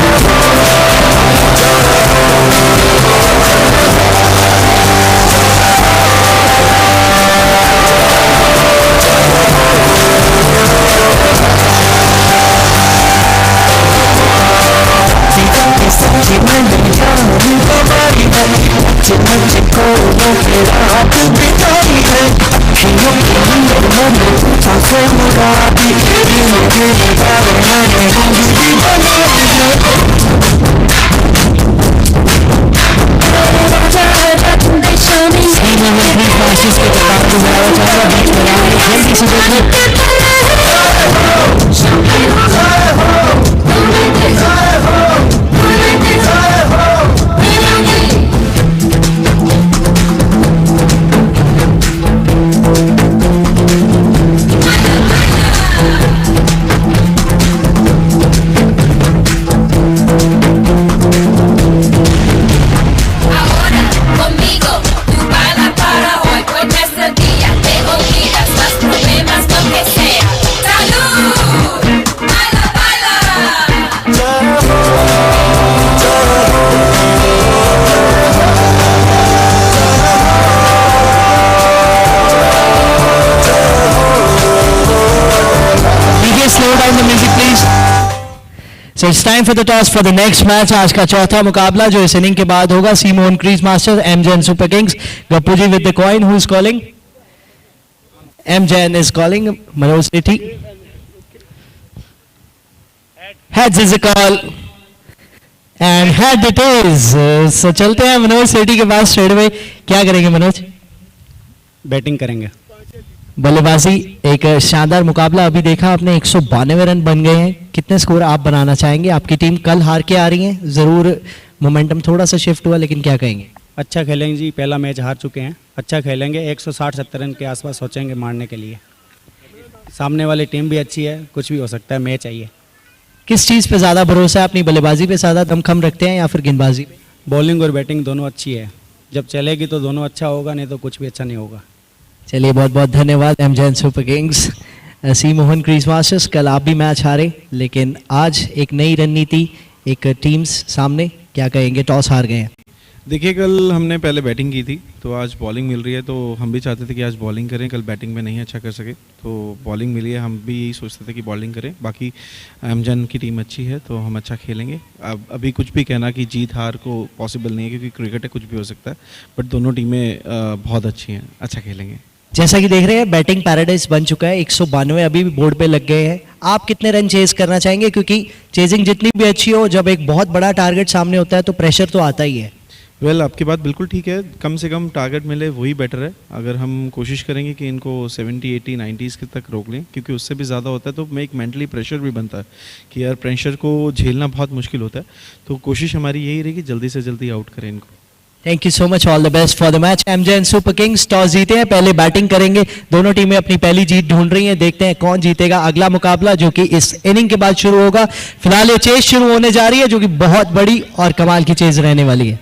So it's time for the toss for the next match. आज का चौथा मुकाबला जो इस इनिंग के बाद होगा, C Mohan crease masters MJN super kings. Gappu ji with the coin, who is calling? MJN is calling. Manoj Sethi. Heads is a call. And head it is. So चलते हैं मनोज सेठी के पास स्ट्रेट अवे। क्या करेंगे मनोज? बैटिंग करेंगे। बल्लेबाजी, एक शानदार मुकाबला अभी देखा आपने, 192 रन बन गए हैं। कितने स्कोर आप बनाना चाहेंगे? आपकी टीम कल हार के आ रही है, जरूर मोमेंटम थोड़ा सा शिफ्ट हुआ, लेकिन क्या कहेंगे? अच्छा खेलेंगे जी, पहला मैच हार चुके हैं, अच्छा खेलेंगे। 160-70 रन के आसपास सोचेंगे मारने के लिए। सामने वाली टीम भी अच्छी है, कुछ भी हो सकता है, मैच चाहिए। किस चीज़ पे ज़्यादा भरोसा है? अपनी बल्लेबाजी पे ज़्यादा दमखम रखते हैं या फिर गेंदबाजी पे? बॉलिंग और बैटिंग दोनों अच्छी है, जब चलेगी तो दोनों अच्छा होगा, नहीं तो कुछ भी अच्छा नहीं होगा। चलिए बहुत बहुत धन्यवाद एमजेएन सुपर किंग्स, सी मोहन क्रीज मास्टर्स। कल आप भी मैच हारे, लेकिन आज एक नई रणनीति, एक टीम्स सामने, क्या कहेंगे? टॉस हार गए हैं। देखिए, कल हमने पहले बैटिंग की थी, तो आज बॉलिंग मिल रही है, तो हम भी चाहते थे कि आज बॉलिंग करें। कल बैटिंग में नहीं अच्छा कर सके, तो बॉलिंग मिली है, हम भी यही सोचते थे कि बॉलिंग करें। बाकी एमजन की टीम अच्छी है, तो हम अच्छा खेलेंगे। अब अभी कुछ भी कहना कि जीत हार को पॉसिबल नहीं है, क्योंकि क्रिकेट है, कुछ भी हो सकता है, बट दोनों टीमें बहुत अच्छी हैं, अच्छा खेलेंगे। जैसा कि देख रहे हैं बैटिंग पैराडाइज बन चुका है, 192 अभी भी बोर्ड पे लग गए हैं। आप कितने रन चेज करना चाहेंगे, क्योंकि चेजिंग जितनी भी अच्छी हो, जब एक बहुत बड़ा टारगेट सामने होता है तो प्रेशर तो आता ही है। वेल, आपकी बात बिल्कुल ठीक है, कम से कम टारगेट मिले वही बेटर है। अगर हम कोशिश करेंगे कि इनको 70, 80, 90s के तक रोक लें, क्योंकि उससे भी ज़्यादा होता है तो मैं एक मेंटली प्रेशर भी बनता है कि यार प्रेशर को झेलना बहुत मुश्किल होता है। तो कोशिश हमारी यही रहेगी जल्दी से जल्दी आउट करें इनको। Thank you so much, all the best for the match. MJ and super Kings toss जीते हैं, पहले बैटिंग करेंगे। दोनों टीमें अपनी पहली जीत ढूंढ रही हैं, देखते हैं कौन जीतेगा अगला मुकाबला, जो कि इस इनिंग के बाद शुरू होगा। फिलहाल ये चेज शुरू होने जा रही है, जो कि बहुत बड़ी और कमाल की चेज रहने वाली है।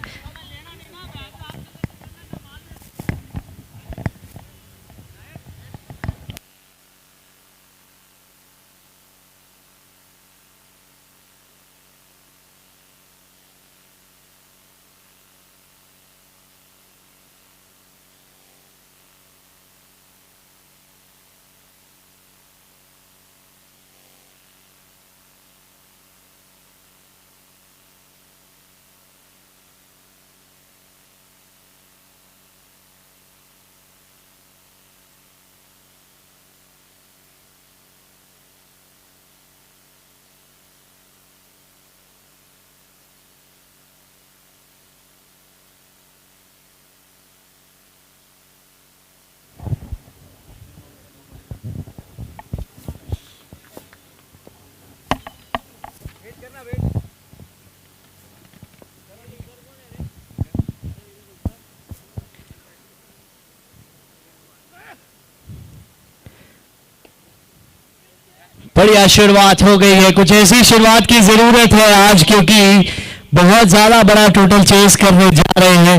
बढ़िया शुरुआत हो गई है, कुछ ऐसी शुरुआत की जरूरत है आज, क्योंकि बहुत ज्यादा बड़ा टोटल चेस करने जा रहे हैं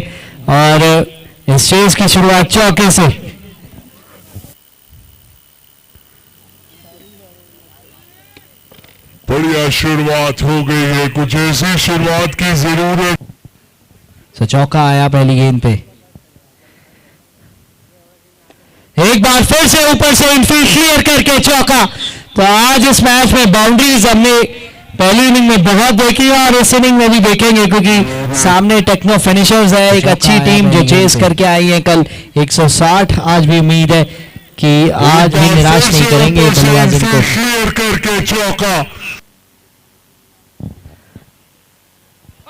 और इस चेस की शुरुआत चौके से। बढ़िया शुरुआत हो गई है, कुछ ऐसी शुरुआत की जरूरत। तो चौका आया पहली गेंद पे, एक बार फिर से ऊपर से इनफील्ड क्लियर करके चौका। तो आज इस मैच में बाउंड्रीज हमने पहली इनिंग में बहुत देखी है और इस इनिंग में भी देखेंगे, क्योंकि सामने टेक्नो फिनिशर्स है, एक अच्छी टीम जो चेस करके आई है कल 160। आज भी उम्मीद है कि आज भी निराश नहीं करेंगे बल्लेबाज इनको। क्लियर करके चौका।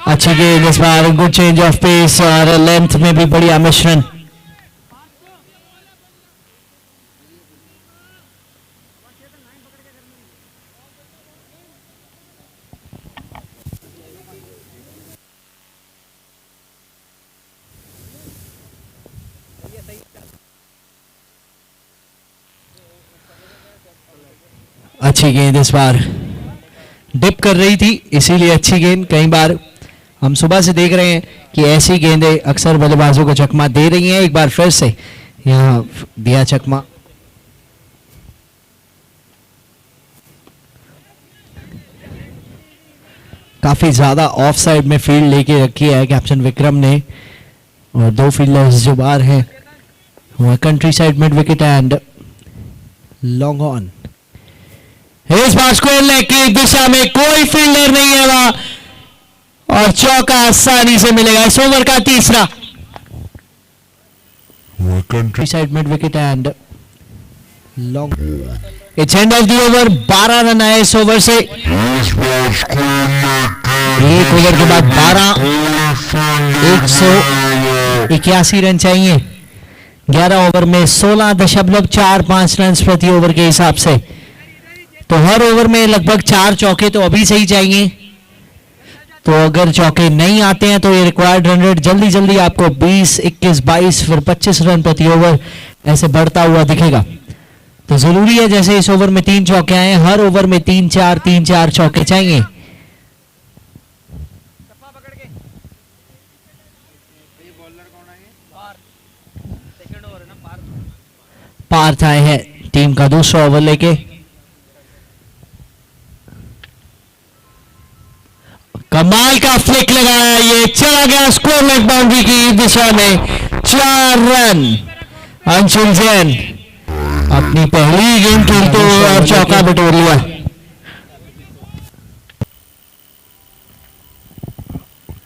अच्छी गेंद इस बार, गुड चेंज ऑफ पेस और लेंथ में भी बढ़िया मिश्रण। अच्छी गेंद इस बार, डिप कर रही थी इसीलिए अच्छी गेंद। कई बार हम सुबह से देख रहे हैं कि ऐसी गेंदें अक्सर बल्लेबाजों को चकमा दे रही हैं। एक बार फिर से यहां दिया चकमा। काफी ज्यादा ऑफ साइड में फील्ड लेके रखी है कैप्टन विक्रम ने, और दो फील्डर्स जो बाहर हैं वो country side mid wicket and long on. इस बार स्क्वायर लेग की दिशा में कोई फील्डर नहीं है वहां, और चौका आसानी से मिलेगा। इस ओवर का तीसरा, country side mid wicket and long. It's end of the over. 12 run आए इस ओवर से। एक ओवर के बाद 12, 181 रन चाहिए। 11 ओवर में 16.45 रन प्रति ओवर के हिसाब से, तो हर ओवर में लगभग 4 चौके तो अभी से ही चाहिए। तो अगर चौके नहीं आते हैं तो ये रिक्वायर्ड रन रेट जल्दी जल्दी आपको 20, 21, 22 फिर 25 रन प्रति ओवर ऐसे बढ़ता हुआ दिखेगा। तो जरूरी है, जैसे इस ओवर में 3 चौके आए, हर ओवर में 3-4 चौके चाहिए। पार्थ आए हैं टीम का दूसरा ओवर लेके। कमाल का फ्लिक लगाया, ये चला गया स्कोर लेग बाउंड्री की दिशा में, 4 रन। अंशुल जैन अपनी पहली गेम खेलते हुए और चौका बटोर लिया।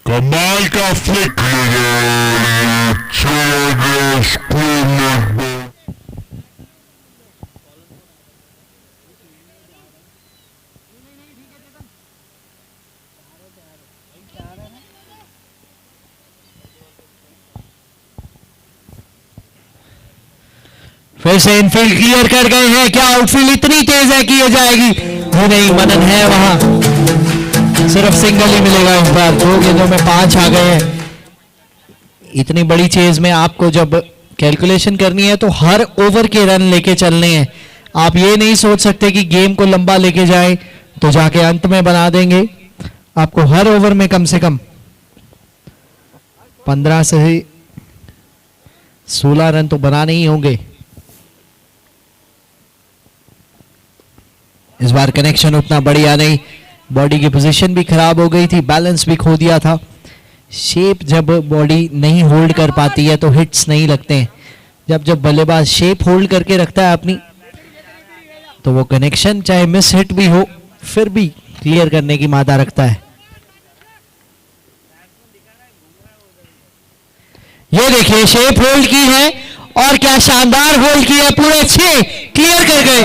कमाल का फ्लिक चला गया स्कोर लेग। फिर से इनफील्ड क्लियर कर गए हैं, क्या आउटफील्ड इतनी तेज है कि ये जाएगी? नहीं, मनन है वहां, सिर्फ सिंगल ही मिलेगा इस बार। 2 गेंदों में 5 आ गए हैं। इतनी बड़ी चेज में आपको जब कैलकुलेशन करनी है तो हर ओवर के रन लेके चलने हैं। आप ये नहीं सोच सकते कि गेम को लंबा लेके जाए तो जाके अंत में बना देंगे। आपको हर ओवर में कम से कम 15 से 16 रन तो बनाने ही होंगे। इस बार कनेक्शन उतना बढ़िया नहीं, बॉडी की पोजीशन भी खराब हो गई थी, बैलेंस भी खो दिया था। शेप जब बॉडी नहीं होल्ड कर पाती है तो हिट्स नहीं लगते हैं। जब बल्लेबाज शेप होल्ड करके रखता है अपनी, तो वो कनेक्शन चाहे मिस हिट भी हो फिर भी क्लियर करने की मादा रखता है। ये देखिए शेप होल्ड की है और क्या शानदार होल्ड किया, पूरे 6 क्लियर कर गए।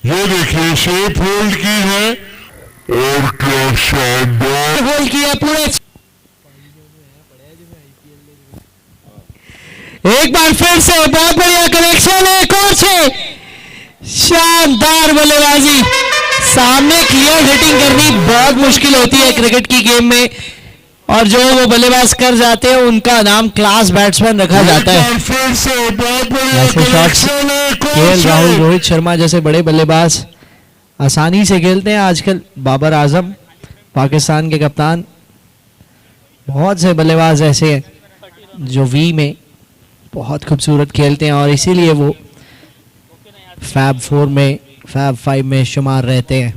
ये देखिए शेप होल्ड की है और क्या शानदार होल्ड किया पूरे। एक बार फिर से बहुत बढ़िया कनेक्शन है, एक और 6, शानदार बल्लेबाजी। सामने क्लियर हिटिंग करनी बहुत मुश्किल होती है क्रिकेट की गेम में, और जो वो बल्लेबाज कर जाते हैं उनका नाम क्लास बैट्समैन रखा जाता है। ऐसे शॉट्स केएल राहुल, रोहित शर्मा जैसे बड़े बल्लेबाज आसानी से खेलते हैं आजकल। बाबर आजम पाकिस्तान के कप्तान, बहुत से बल्लेबाज ऐसे हैं जो वी में बहुत खूबसूरत खेलते हैं और इसीलिए वो फैब 4 में, फैब 5 में शुमार रहते हैं।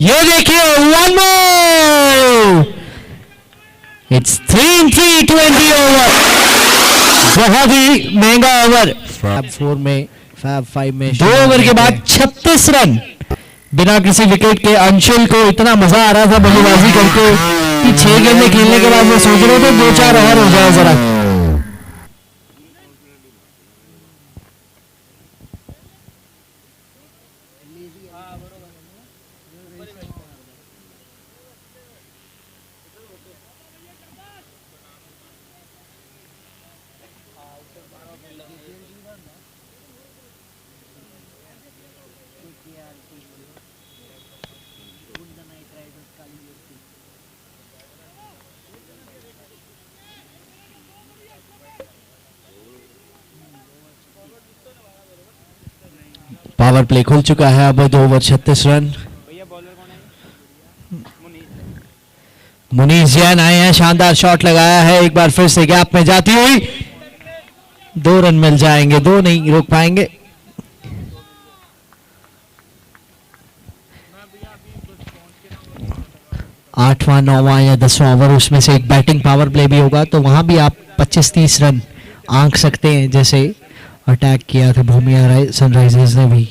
ये देखिए 1 more, इट्स 3-3-20 ओवर। बहुत ही महंगा ओवर। फैब 4 में, फैब 5 में 2 ओवर के बाद 36 रन बिना किसी विकेट के। अंशुल को इतना मजा आ रहा था बल्लेबाजी करके कि 6 गेंदें खेलने के बाद वो सोच रहे थे 2-4 और हो जाए जरा। पावर प्ले खुल चुका है, अब 2 ओवर 36 रन। मुनीस जैन आए हैं, शानदार शॉट लगाया है, एक बार फिर से गैप में जाती हुई 2 रन मिल जाएंगे, 2 नहीं रोक पाएंगे। आठवां, 9वां या 10वां ओवर, उसमें से एक बैटिंग पावर प्ले भी होगा तो वहां भी आप 25-30 रन आंक सकते हैं, जैसे अटैक किया था भूमिया सनराइजर्स ने भी।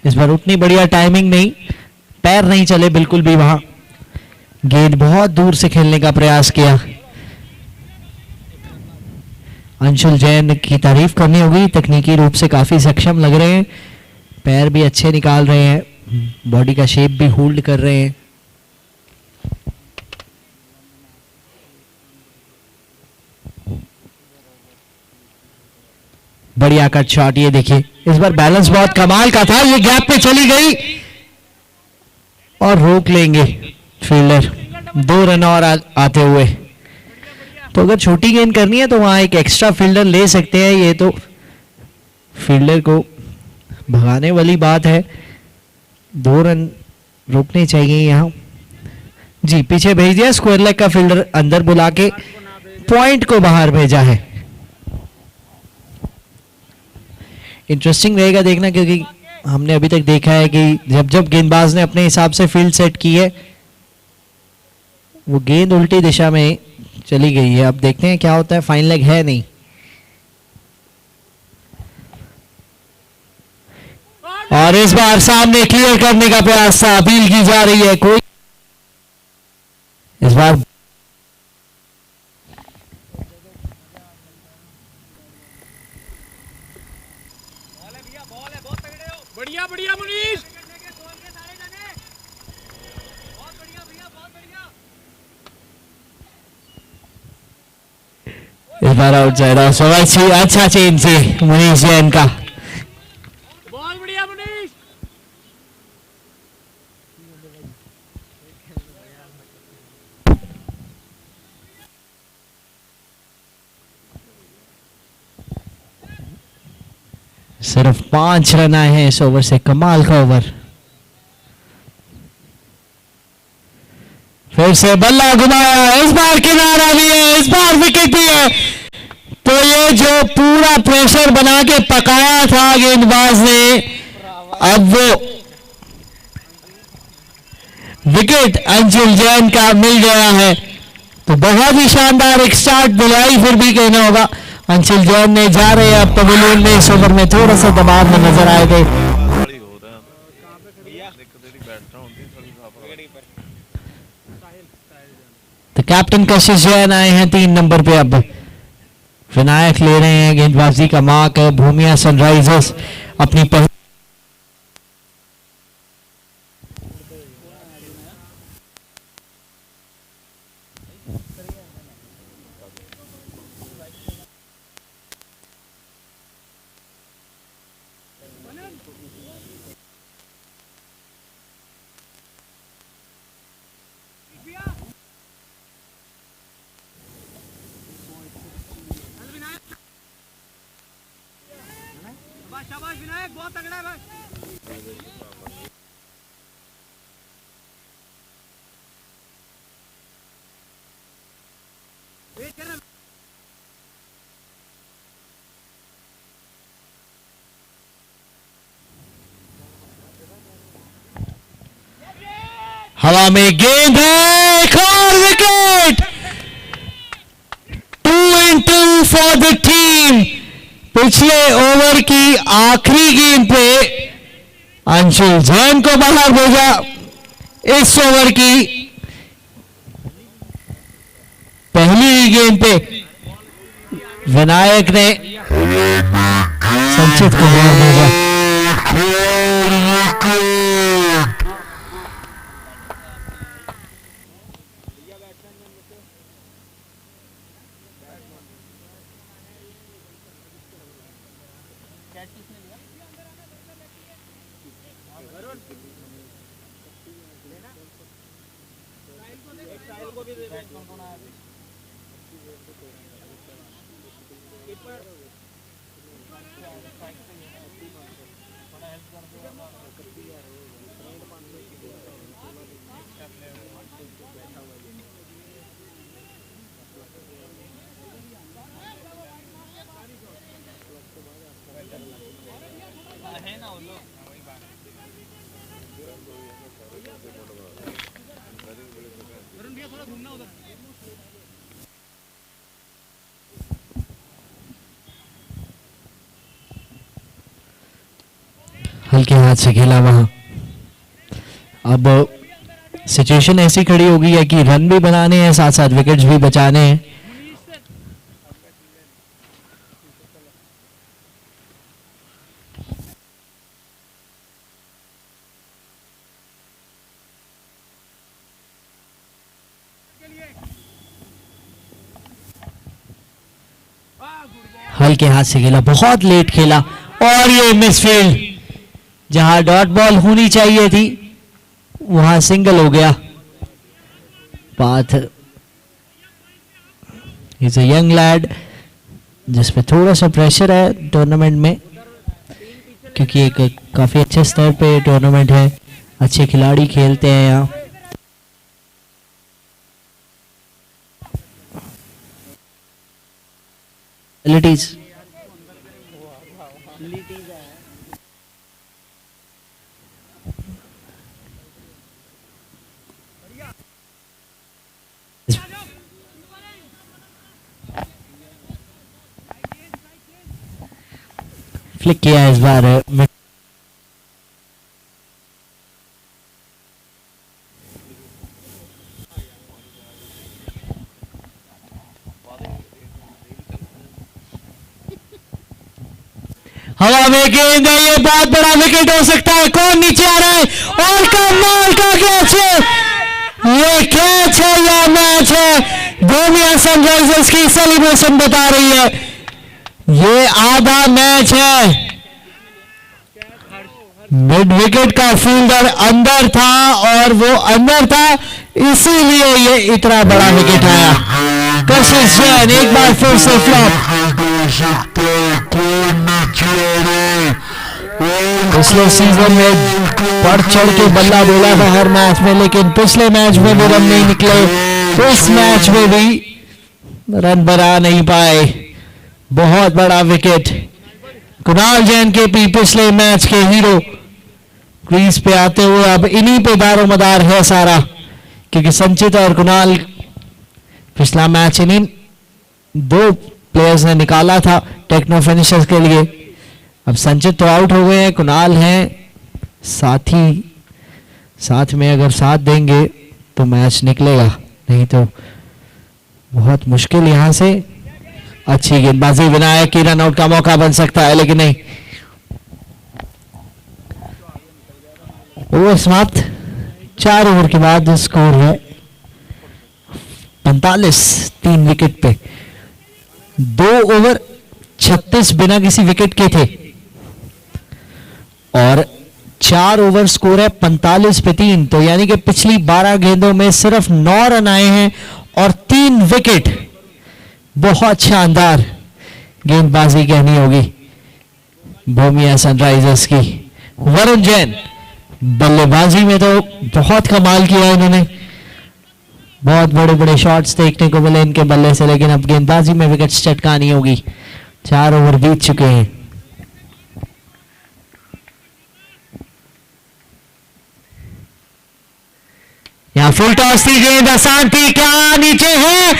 इस बार उतनी बढ़िया टाइमिंग नहीं, पैर नहीं चले बिल्कुल भी, वहां गेंद बहुत दूर से खेलने का प्रयास किया। अंशुल जैन की तारीफ करनी होगी, तकनीकी रूप से काफी सक्षम लग रहे हैं, पैर भी अच्छे निकाल रहे हैं, बॉडी का शेप भी होल्ड कर रहे हैं। बढ़िया कट शॉट, ये देखिए इस बार बैलेंस बहुत कमाल का था, ये गैप पे चली गई और रोक लेंगे फील्डर। 2 रन और आते हुए, तो अगर छोटी गेंद करनी है तो वहां एक एक्स्ट्रा फील्डर ले सकते हैं, ये तो फील्डर को भगाने वाली बात है। 2 रन रोकने चाहिए यहाँ, जी पीछे भेज दिया, स्क्वायर लेग का फील्डर अंदर बुला के पॉइंट को बाहर भेजा है। इंटरेस्टिंग रहेगा देखना, क्योंकि हमने अभी तक देखा है कि जब जब गेंदबाज ने अपने हिसाब से फील्ड सेट की है वो गेंद उल्टी दिशा में चली गई है। अब देखते हैं क्या होता है, फाइन लेग है नहीं। और इस बार सामने क्लियर करने का प्रयास था, अपील की जा रही है। कोई इस बार बढ़िया बढ़िया मुनीश, इस बार आउटसाइड और स्वाभाविक अच्छा चेंज से मनीष जैन का। बहुत बढ़िया मुनीश। सिर्फ 5 रन आए हैं इस ओवर से, कमाल का ओवर। फिर से बल्ला घुमाया, इस बार किनारा भी है, इस बार विकेट भी है। तो ये जो पूरा प्रेशर बना के पकाया था गेंदबाज ने, अब वो विकेट अंशुल जैन का मिल गया है। तो बहुत ही शानदार एक स्टार्ट बुलाई फिर भी कहना होगा अंशुल जैन ने। जा रहे हैं अब पवेलियन में, इस ओवर में थोड़ा सा दबाव में नजर आए थे। तो कैप्टन कशिश जैन आए हैं 3 नंबर पे। अब विनायक ले रहे हैं, गेंदबाजी का मार्क है। भूमिया सनराइजर्स अपनी शाबाश विनायक, बहुत तगड़ा है भाई। हवा में गेंद है, एक और विकेट। 2-2 for the team. पिछले ओवर की आखिरी गेंद पे अंशुल जैन को बाहर भेजा। इस ओवर की पहली गेंद पे विनायक ने संचित को बाहर भेजा। हल्के हाथ से खेला वहां। अब सिचुएशन ऐसी खड़ी हो गई है कि रन भी बनाने हैं, साथ साथ विकेट्स भी बचाने हैं। हल्के हाथ से खेला, बहुत लेट खेला और ये मिसफील्ड। जहां डॉट बॉल होनी चाहिए थी वहां सिंगल हो गया। Path is a young lead जिसपे थोड़ा सा प्रेशर है टूर्नामेंट में, क्योंकि एक काफी अच्छे स्तर पे टूर्नामेंट है, अच्छे खिलाड़ी खेलते हैं यहाँ। Abilities. फ्लिक किया इस बार हवा में गेंद है, ये बहुत बड़ा विकेट हो सकता है। कौन नीचे आ रहा है और कमाल का कैच है, ये कैच है या मैच है। भूमिया सनराइजर्स की सेलिब्रेशन बता रही है ये आधा मैच है। मिड विकेट का फील्डर अंदर था और वो अंदर था, इसीलिए ये इतना बड़ा विकेट आया। कशिश जैन एक बार फिर से फ्लॉप। पिछले सीजन में बढ़ चढ़ के बल्ला बोला था हर मैच में, लेकिन पिछले मैच में भी रन नहीं निकले, इस मैच में भी रन बना नहीं पाए। बहुत बड़ा विकेट। कुणाल जैन के पिछले मैच के हीरो क्रीज पे आते हुए अब इन्हीं पे दारोमदार है सारा, क्योंकि संचित और कुणाल पिछला मैच इन्हीं दो प्लेयर्स ने निकाला था टेक्नो फिनिशर्स के लिए। अब संचित तो आउट हो गए हैं, कुणाल हैं साथी, साथ में अगर साथ देंगे तो मैच निकलेगा, नहीं तो बहुत मुश्किल। यहां से अच्छी गेंदबाजी, विनायक की रन आउट का मौका बन सकता है, लेकिन नहीं। ओवर समाप्त। 4 ओवर के बाद स्कोर है 45, 3 विकेट पे। 2 ओवर 36 बिना किसी विकेट के थे और 4 ओवर स्कोर है 45 पे 3, तो यानी कि पिछली 12 गेंदों में सिर्फ 9 रन आए हैं और 3 विकेट। बहुत शानदार गेंदबाजी कहनी होगी भूमिया सनराइजर्स की। वरुण जैन बल्लेबाजी में तो बहुत कमाल किया इन्होंने, बहुत बड़े बड़े शॉट्स देखने को मिले इनके बल्ले से, लेकिन अब गेंदबाजी में विकेट्स चटकानी होगी। 4 ओवर बीत चुके हैं। यहां फुल टॉस थी, गेंद आसान थी, क्या नीचे है,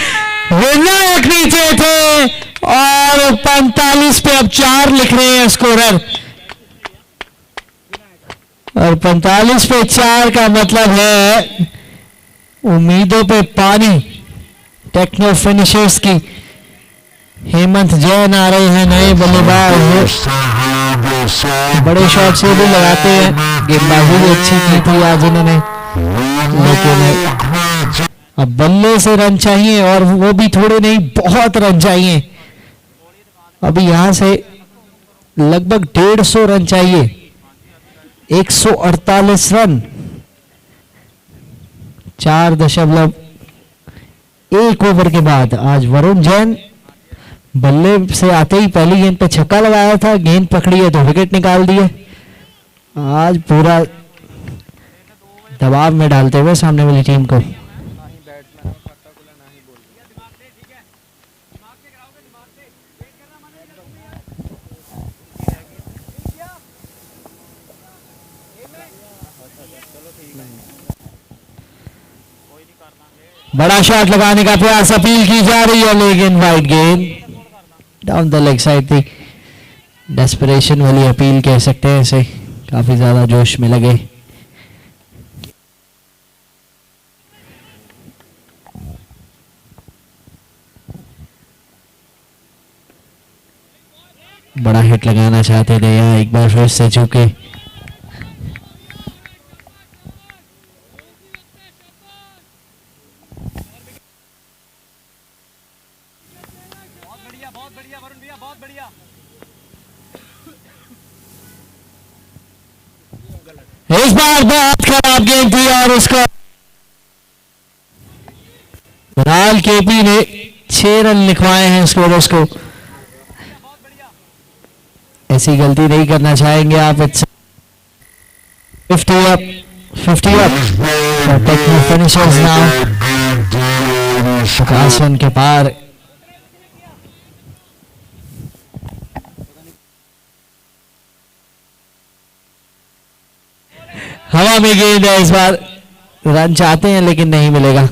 विनायक नीचे थे और 45 पे अब 4 लिख रहे हैं स्कोरर। और 45 पे 4 का मतलब है उम्मीदों पे पानी। टेक्नो फिनिशर्स की हेमंत जैन आ रहे हैं नए बल्लेबाज, बड़े शॉट से भी लगाते हैं, गेंदबाजी भी अच्छी की थी आज इन्होंने, लेकिन अब बल्ले से रन चाहिए और वो भी थोड़े नहीं, बहुत रन चाहिए। अभी यहां से लगभग 150 रन चाहिए, 148 रन। 4.1 ओवर के बाद आज वरुण जैन बल्ले से आते ही पहली गेंद पे छक्का लगाया था, गेंद पकड़ी है तो विकेट निकाल दिए। आज पूरा दबाव में डालते हुए सामने वाली टीम को। बड़ा शॉट लगाने का प्रयास, अपील की जा रही है, लेकिन वाइड गेंद डाउन द लेग साइड थी। डेस्परेशन वाली अपील कह सकते हैं इसे, काफी ज्यादा जोश में लगे। बड़ा हिट लगाना चाहते थे, यहाँ एक बार फिर से चूके। इस बार बहुत खराब गेंद थी और उसका कुणाल केपी ने 6 रन लिखवाए हैं स्कोरर्स को। ऐसी गलती नहीं करना चाहेंगे आप। 50 up, 50 up for Techno Finishers now। 50 run के पार हवा में गेंद है, इस बार रन चाहते हैं लेकिन नहीं मिलेगा।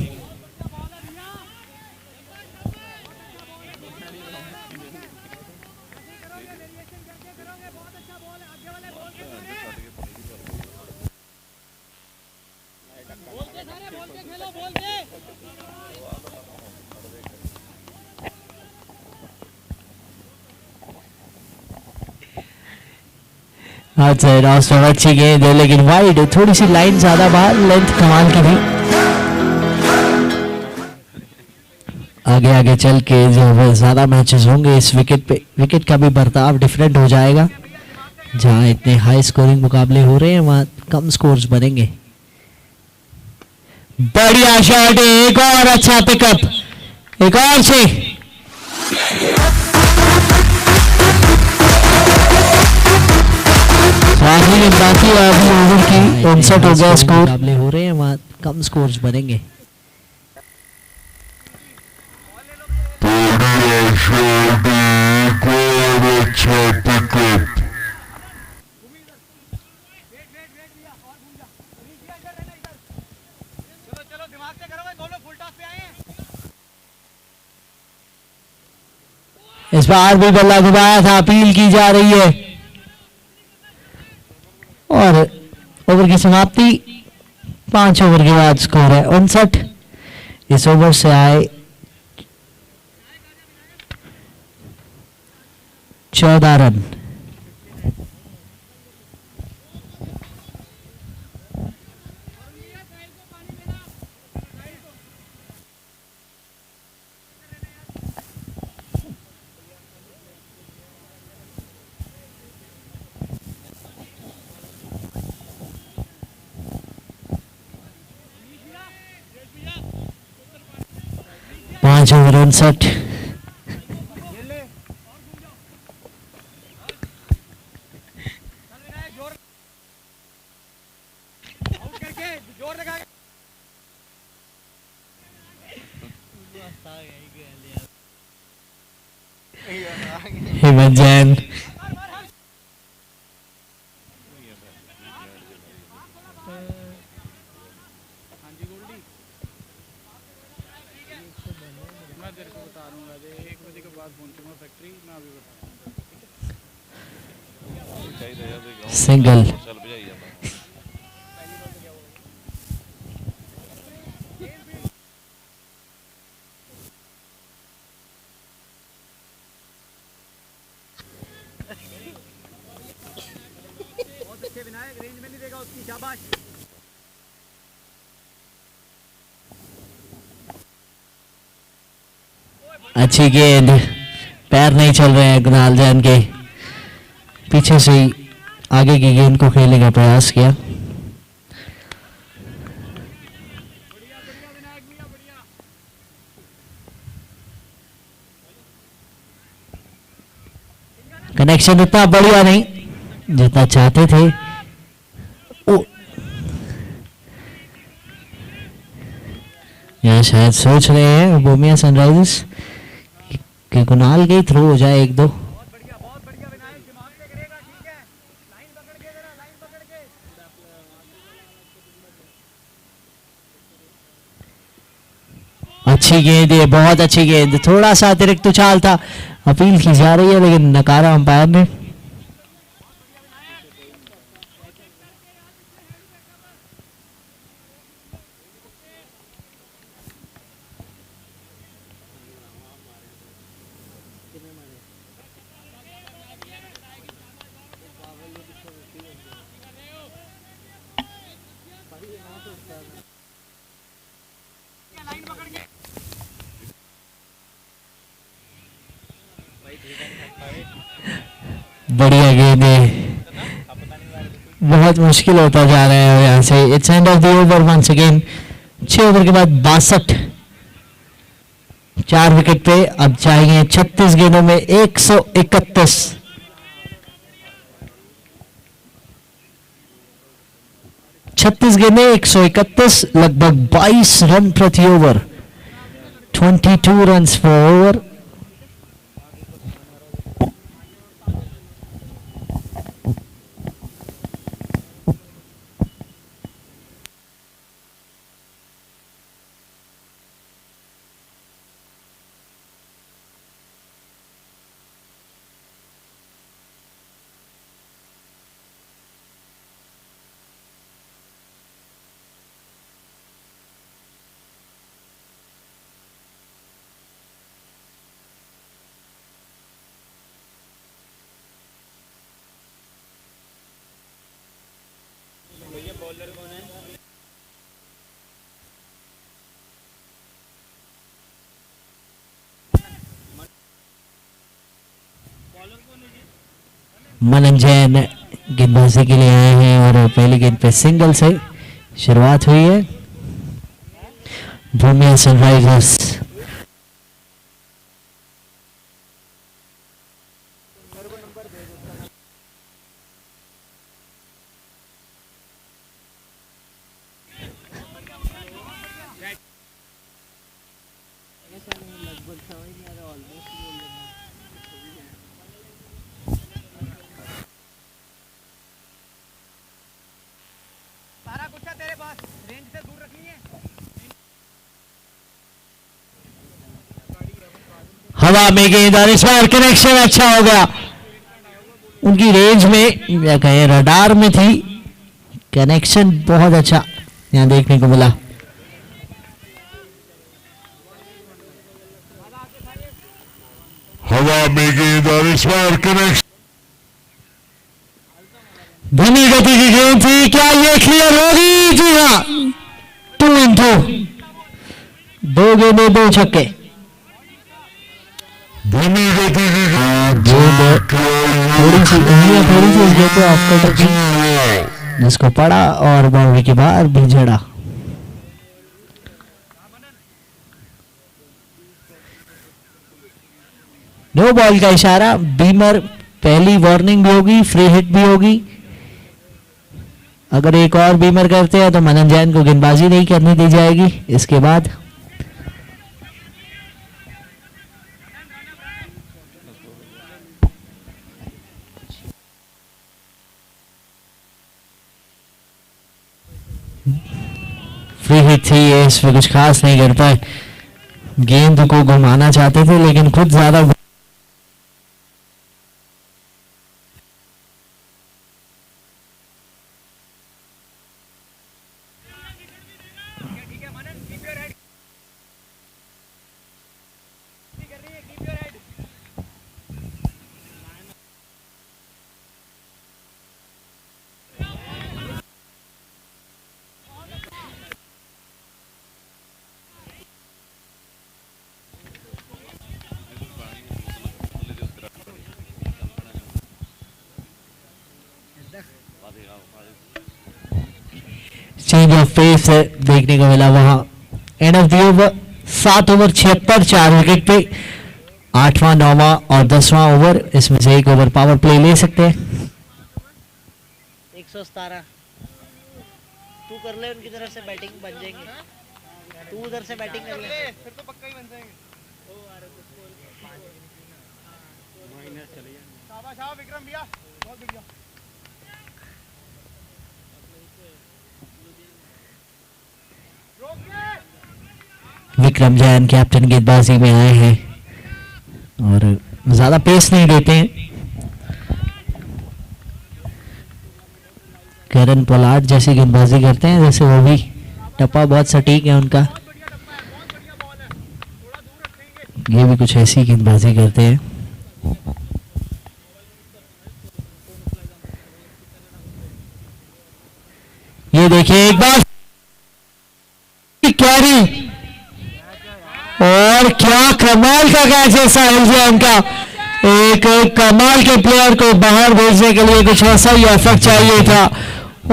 हाथ साइड ऑफ अच्छी गेंद है लेकिन वाइड, थोड़ी सी लाइन ज्यादा बाहर, लेंथ कमाल की थी। आगे आगे चल के जो ज्यादा मैचेस होंगे इस विकेट पे, विकेट का भी बर्ताव डिफरेंट हो जाएगा। जहां इतने हाई स्कोरिंग मुकाबले हो रहे हैं वहां कम स्कोर्स बनेंगे। बढ़िया शॉट, एक और अच्छा पिकअप, एक और छह। आखिरी बाकी अभी ओवर की 59 हो गया स्कोर। मुकाबले हो रहे हैं वहां कम स्कोर्स बनेंगे। बढ़िया शॉट, एक और अच्छा पिकअप। चलो चलो दिमाग से करो, दोनों फुल टॉस पे आए हैं। इस बार भी बल्ला घुमाया था, अपील की जा रही है और ओवर की समाप्ति 5 ओवर के बाद स्कोर है 59। इस ओवर से आए 14 रन। पांच ओवर 59। जोर लगा हेमंत जैन मैं तेरे को बता दूंगा, 1 बजे के बाद पहुंचूंगा फैक्ट्री, मैं अभी बता। सिंगल। बहुत अच्छे विनायक, रेंज में नहीं देगा उसकी, शाबाश। अच्छी गेंद, पैर नहीं चल रहे हैं कुणाल जैन के, पीछे से ही आगे की गेंद को खेलने का प्रयास किया। कनेक्शन इतना बढ़िया नहीं जितना चाहते थे। यहाँ शायद सोच रहे हैं भूमिया सनराइजर्स कि कुणाल के थ्रू हो जाए 1-2। बहुत बढ़िया विनायक, दिमाग से करेगा, ठीक है। लाइन पकड़ के जरा, लाइन पकड़ के। अच्छी गेंद है, बहुत अच्छी गेंद, थोड़ा सा अतिरिक्त उछाल था, अपील की जा रही है लेकिन नकारा अंपायर ने। लाइन पकड़ के। बढ़िया गेंद है, बहुत मुश्किल होता जा रहा है यहाँ से। It's end of the over once again. 6 over के बाद 62, 4 विकेट पे अब चाहिए 36 गेंदों में 131। 36 गेंदें 131, लगभग 22 रन प्रति ओवर, 22 रन्स पर ओवर। मनन जैन गेंदबाजी के लिए आए हैं और पहली गेंद पे सिंगल से शुरुआत हुई है भूमिया सनराइजर्स। सारा कुछ है तेरे पास, रेंज से दूर रखनी है। हवा में गेंद और इस बार कनेक्शन अच्छा हो गया। उनकी रेंज में या कहें रडार में थी, कनेक्शन बहुत अच्छा यहां देखने को मिला। हवा में गेंद और इस बार कनेक्शन। धीमी गति की गेंद थी, क्या ये क्लियर होगी? जी हाँ, 2-2, 2 गेंदें 2 छक्के। धीमी गति की गेंद थोड़ी सी इस गेंद को ऑफ कटर की, जिसको पड़ा और बाउंड्री के बाहर भी जड़ा। नो बॉल का इशारा, बीमर पहली वार्निंग भी होगी, फ्री हिट भी होगी। अगर एक और बीमर करते हैं तो मनन जैन को गेंदबाजी नहीं करने दी जाएगी। इसके बाद फ्री हिट थी ये, इसमें कुछ खास नहीं कर पाए। गेंद को घुमाना चाहते थे लेकिन खुद ज्यादा ठीक है मनन, कीप योर हेड। कर रही है, keep your head. Change of pace देखने को मिला वहां। End of the over, 7 over 76, 4 wicket पे। 8वां, 9वां और 10वां ओवर, इसमें से एक ओवर पावर प्ले ले सकते हैं। 117 तू कर ले, उनकी तरफ से बैटिंग बन जाएंगे। तू उधर से बैटिंग कर ले। फिर तो पक्का ही बन जाएंगे। शाबाश हाँ विक्रम भैया, बहुत बढ़िया। विक्रम जैन कैप्टन गेंदबाजी में आए हैं और ज्यादा पेस नहीं देते हैं। करण पोलार्ड जैसी गेंदबाजी करते हैं, जैसे वो भी टप्पा बहुत सटीक है उनका। ये भी कुछ ऐसी गेंदबाजी करते हैं। ये देखिए एक बार कैरी, और क्या कमाल का कैच है साहिल जैन का। एक कमाल के प्लेयर को बाहर भेजने के लिए कुछ ऐसा ही एफर्ट चाहिए था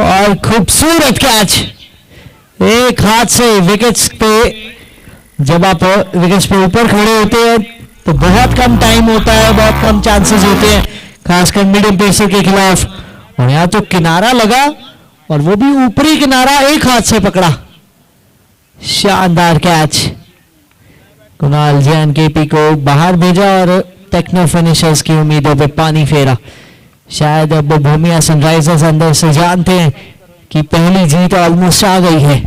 और खूबसूरत कैच। एक हाथ से विकेट्स पे, जब आप विकेट्स पे ऊपर खड़े होते हैं तो बहुत कम टाइम होता है, बहुत कम चांसेस होते हैं, खासकर मीडियम पेसर के खिलाफ। और यहाँ तो किनारा लगा और वो भी ऊपरी किनारा एक हाथ से पकड़ा। शानदार कैच। कुणाल जैन केपी को बाहर भेजा और टेक्नो फिनिशर्स की उम्मीदों पे पानी फेरा। शायद अब भूमिया सनराइजर्स अंदर से जानते हैं कि पहली जीत ऑलमोस्ट आ गई है।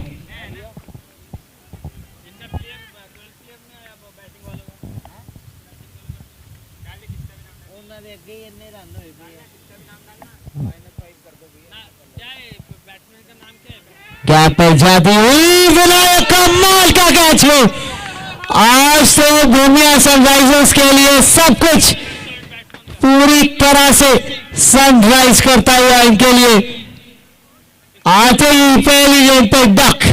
गैप पर जाती हुई विनायक, कमाल का कैच है। आज तो भूमिया सनराइजर्स के लिए सब कुछ पूरी तरह से सनराइज करता हुआ इनके लिए आते ही पहली गेंद पे डक।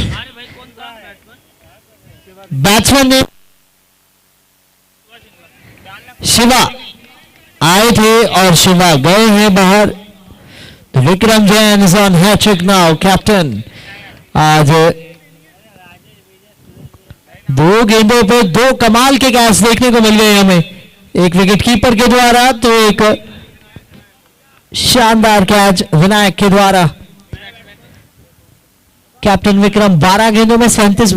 बैट्समैन ने शिवा आए थे और शिवा गए हैं बाहर। तो Vikram Jain is on hat-trick now captain. आज 2 गेंदों पे 2 कमाल के कैच देखने को मिल गए हमें, एक विकेट कीपर के द्वारा तो एक शानदार कैच विनायक के द्वारा। कैप्टन विक्रम 12 गेंदों में 37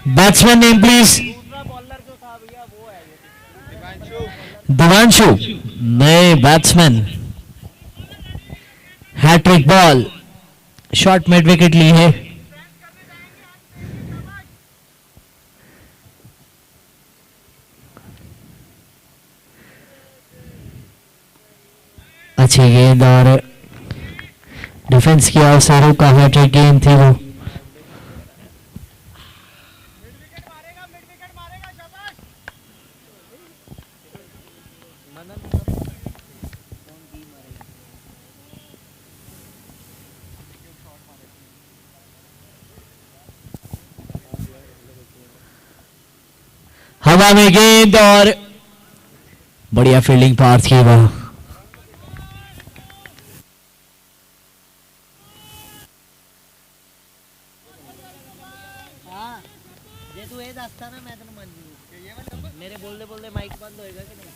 बैट्समैन नेम प्लीज। दिवांशु नए batsman. Hattrick ball, short mid wicket ली है। अच्छी गेंद और डिफेंस की अवसरों का हैट्रिक गेंद थी वो। हवा में गेंद और बढ़िया फील्डिंग पार्थ की वह। जे तू ये दसता ना मैं तेन मान मेरे बोलते बोलते माइक बंद होएगा कि नहीं?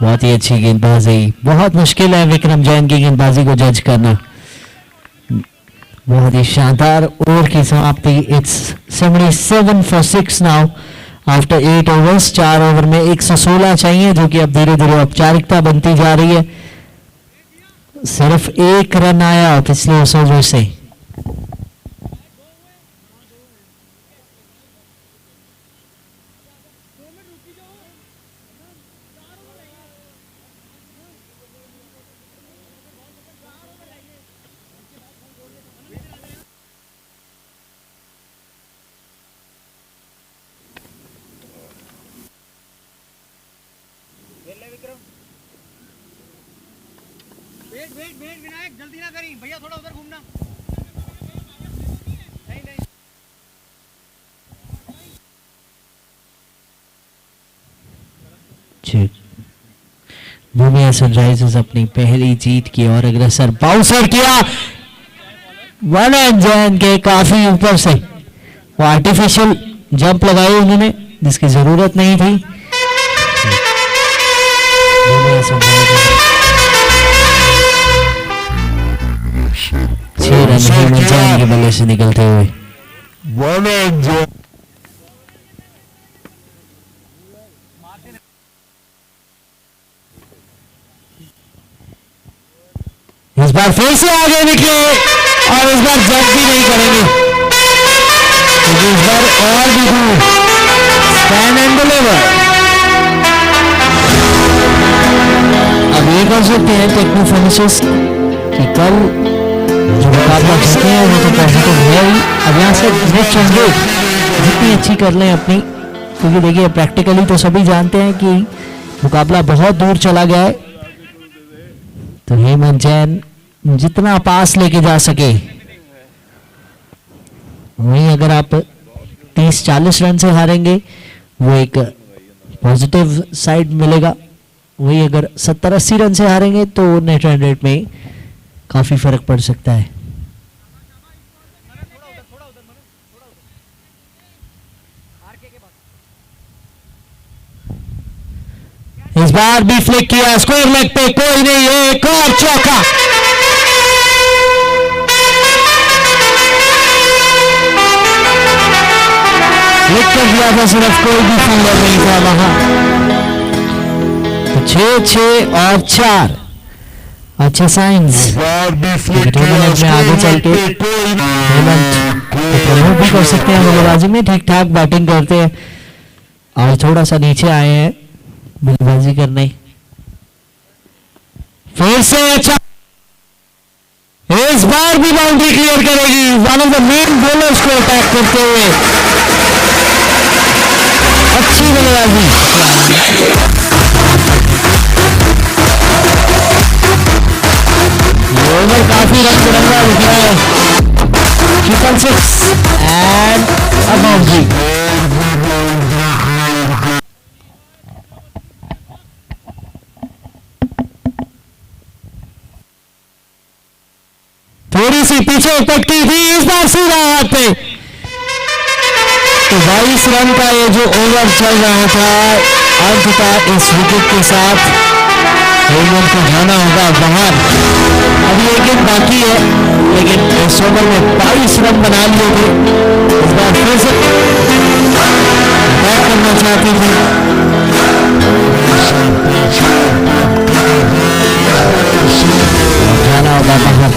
बहुत ही अच्छी गेंदबाजी। बहुत मुश्किल है विक्रम जैन की गेंदबाजी को जज करना। बहुत ही शानदार ओवर की समाप्ति। It's 77 for 6 now after 8 overs. 4 over में 116 चाहिए, जो कि अब धीरे धीरे औपचारिकता बनती जा रही है। सिर्फ 1 रन आया पिछले ओवर से। वेट वेट वेट विनायक, जल्दी ना करी भैया, थोड़ा उधर घूमना। नहीं नहीं भूमिया सनराइजर्स अपनी पहली जीत की और अग्रसर। बाउंसर किया वन एंड जैन के काफी ऊपर से। वो आर्टिफिशियल जंप लगाई उन्होंने जिसकी जरूरत नहीं थी। भूमिया सनराइजर्स 6 रन जैन के बल्ले से निकलते हुए। वन एंड जैन इस बार फिर से आगे निकले और इस बार जंप भी नहीं करेंगे, क्योंकि इस बार और भी दूर स्टैंड एंड डिलीवर। अब ये कर सकते हैं टेक्नो फिनिशेस कि कल जो मुकाबला जीते हैं वो तो पॉजिटिव है ही। अब यहाँ से नेक्स्ट रन रेट जितनी अच्छी कर लें अपनी, क्योंकि देखिए प्रैक्टिकली तो सभी जानते हैं कि मुकाबला बहुत दूर चला गया है। तो हेमंत जैन जितना पास लेके जा सके, वहीं अगर आप 30-40 रन से हारेंगे वो एक पॉजिटिव साइड मिलेगा। वही अगर 70-80 रन से हारेंगे तो नेट रन रेट में काफी फर्क पड़ सकता है। इस बार भी फ्लिक किया स्क्वायर लेग पे, कोई नहीं, एक और चौका। फ्लिक कर दिया था, सिर्फ कोई भी फील्डर नहीं था वहां। तो 6-6 और 4 अच्छे साइंस। टूर्नामेंट में आगे चल के हेमंत प्रमोट भी कर सकते हैं बल्लेबाजी में, ठीक ठाक बैटिंग करते हैं। आज थोड़ा सा नीचे आए हैं बल्लेबाजी करने। फिर से अच्छा, इस बार भी बाउंड्री क्लियर करेगी। One of the main bowlers को अटैक करते हुए अच्छी बल्लेबाजी। ये ओवर काफी रंग बिरंगा दिख रहा है। 6 एंड अ बाउंड्री। थोड़ी सी पीछे पटकी थी, इस बार सीधा हाथ पे। तो 22 रन का ये जो ओवर चल रहा था, अंततः इस विकेट के साथ हेमंत को जाना होगा बाहर। अभी एक गेंद बाकी है, लेकिन इस ओवर में 22 रन बना लिए थे। इस बार फिर से बैट करना चाहते थे। जाना होगा बाहर।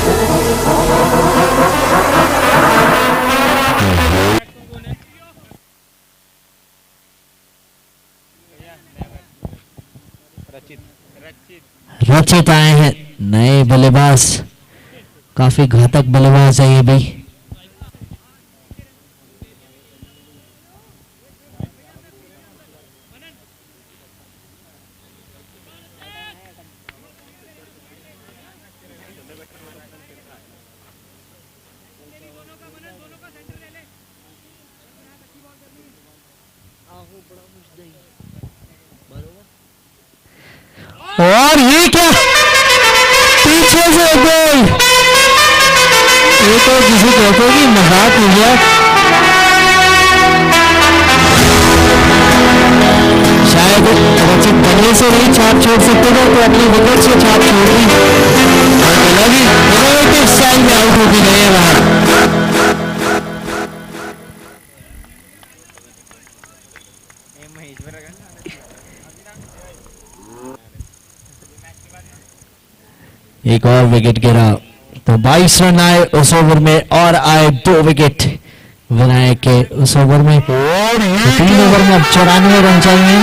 रचित आए हैं नए बल्लेबाज, काफी घातक बल्लेबाज है ये भी। और ये क्या, पीछे से गोल। ये तो किसी कहते की मजाक हो गया। शायद रचित बल्ले से नहीं छाप छोड़ सकते थे, तो अपनी विकेट से छाप छोड़ दी। लगी इनोवेटिव स्टाइल में आउट होती गई है बाहर। एक और विकेट गिरा, तो 22 रन आए उस ओवर में और आए 2 विकेट विनायक के उस ओवर में। तो 3 ओवर में अब 94 रन चाहिए।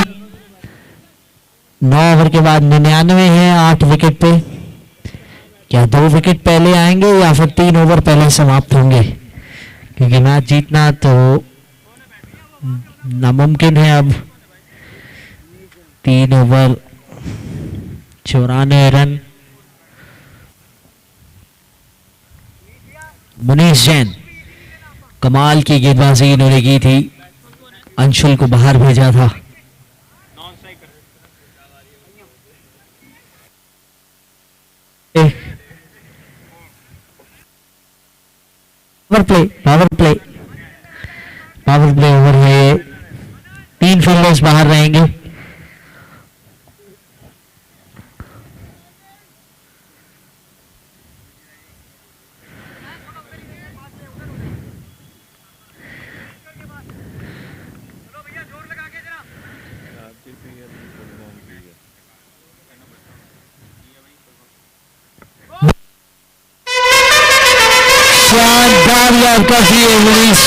9 ओवर के बाद 99 है 8 विकेट पे। क्या 2 विकेट पहले आएंगे या फिर 3 ओवर पहले समाप्त होंगे, क्योंकि मैच जीतना तो नामुमकिन है। अब 3 ओवर 94 रन। मुनीश जैन, कमाल की गेंदबाजी इन्होंने की थी, अंशुल को बाहर भेजा था। पावर प्ले ओवर है ये। 3 फील्डर्स बाहर रहेंगे। शानदार यार काफी है मुनीश,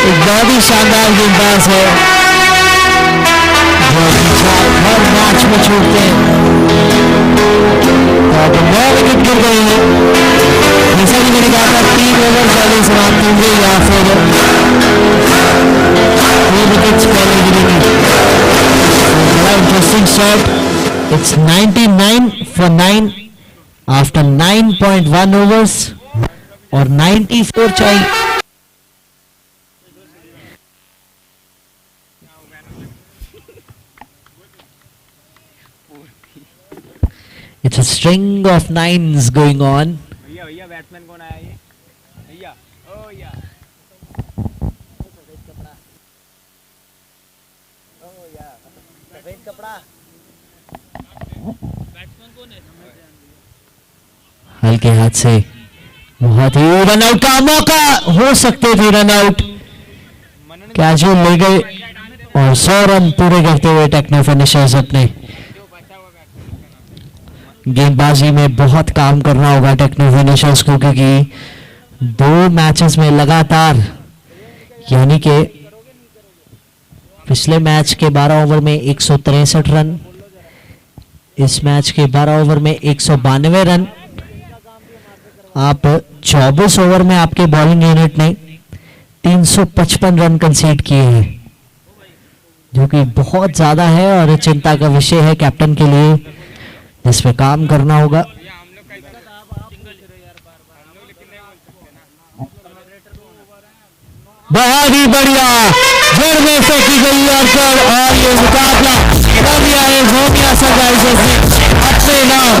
एक बहुत ही शानदार गेंदबाज है जो हर मैच में छोड़ते हैं। तो 9 विकेट गिर गए हैं। जैसा कि मैंने कहा था 3 ओवर पहले समाप्त होंगे या फिर 2 विकेट पहले गिरेंगे। बड़ा interesting shot. It's 99 for 9 after 9.1 overs और 94 चाहिए। It's a string of 9s going on. भैया बैट्समैन कौन आया ये? भैया ओ भैया सफेद कपड़ा। हल्के हाथ से बहुत ही रनआउट का मौका, हो सकते थे रनआउट, कैच ले गए और 100 रन पूरे करते हुए टेक्नो फिनिशर्स अपने। गेंदबाजी में बहुत काम करना होगा टेक्नो फिनिशर्स को, क्योंकि 2 मैचेस में लगातार यानी कि पिछले मैच के 12 ओवर में 163 रन, इस मैच के 12 ओवर में 192 रन। आप 24 ओवर में आपके बॉलिंग यूनिट ने 355 रन कंसीड किए हैं, जो कि बहुत ज्यादा है और चिंता का विषय है कैप्टन के लिए, जिस पे काम करना होगा। बहुत ही बढ़िया जड़ में फेंकी गई यॉर्कर और ये मुकाबला होमिया सरप्राइजेस ने अपने नाम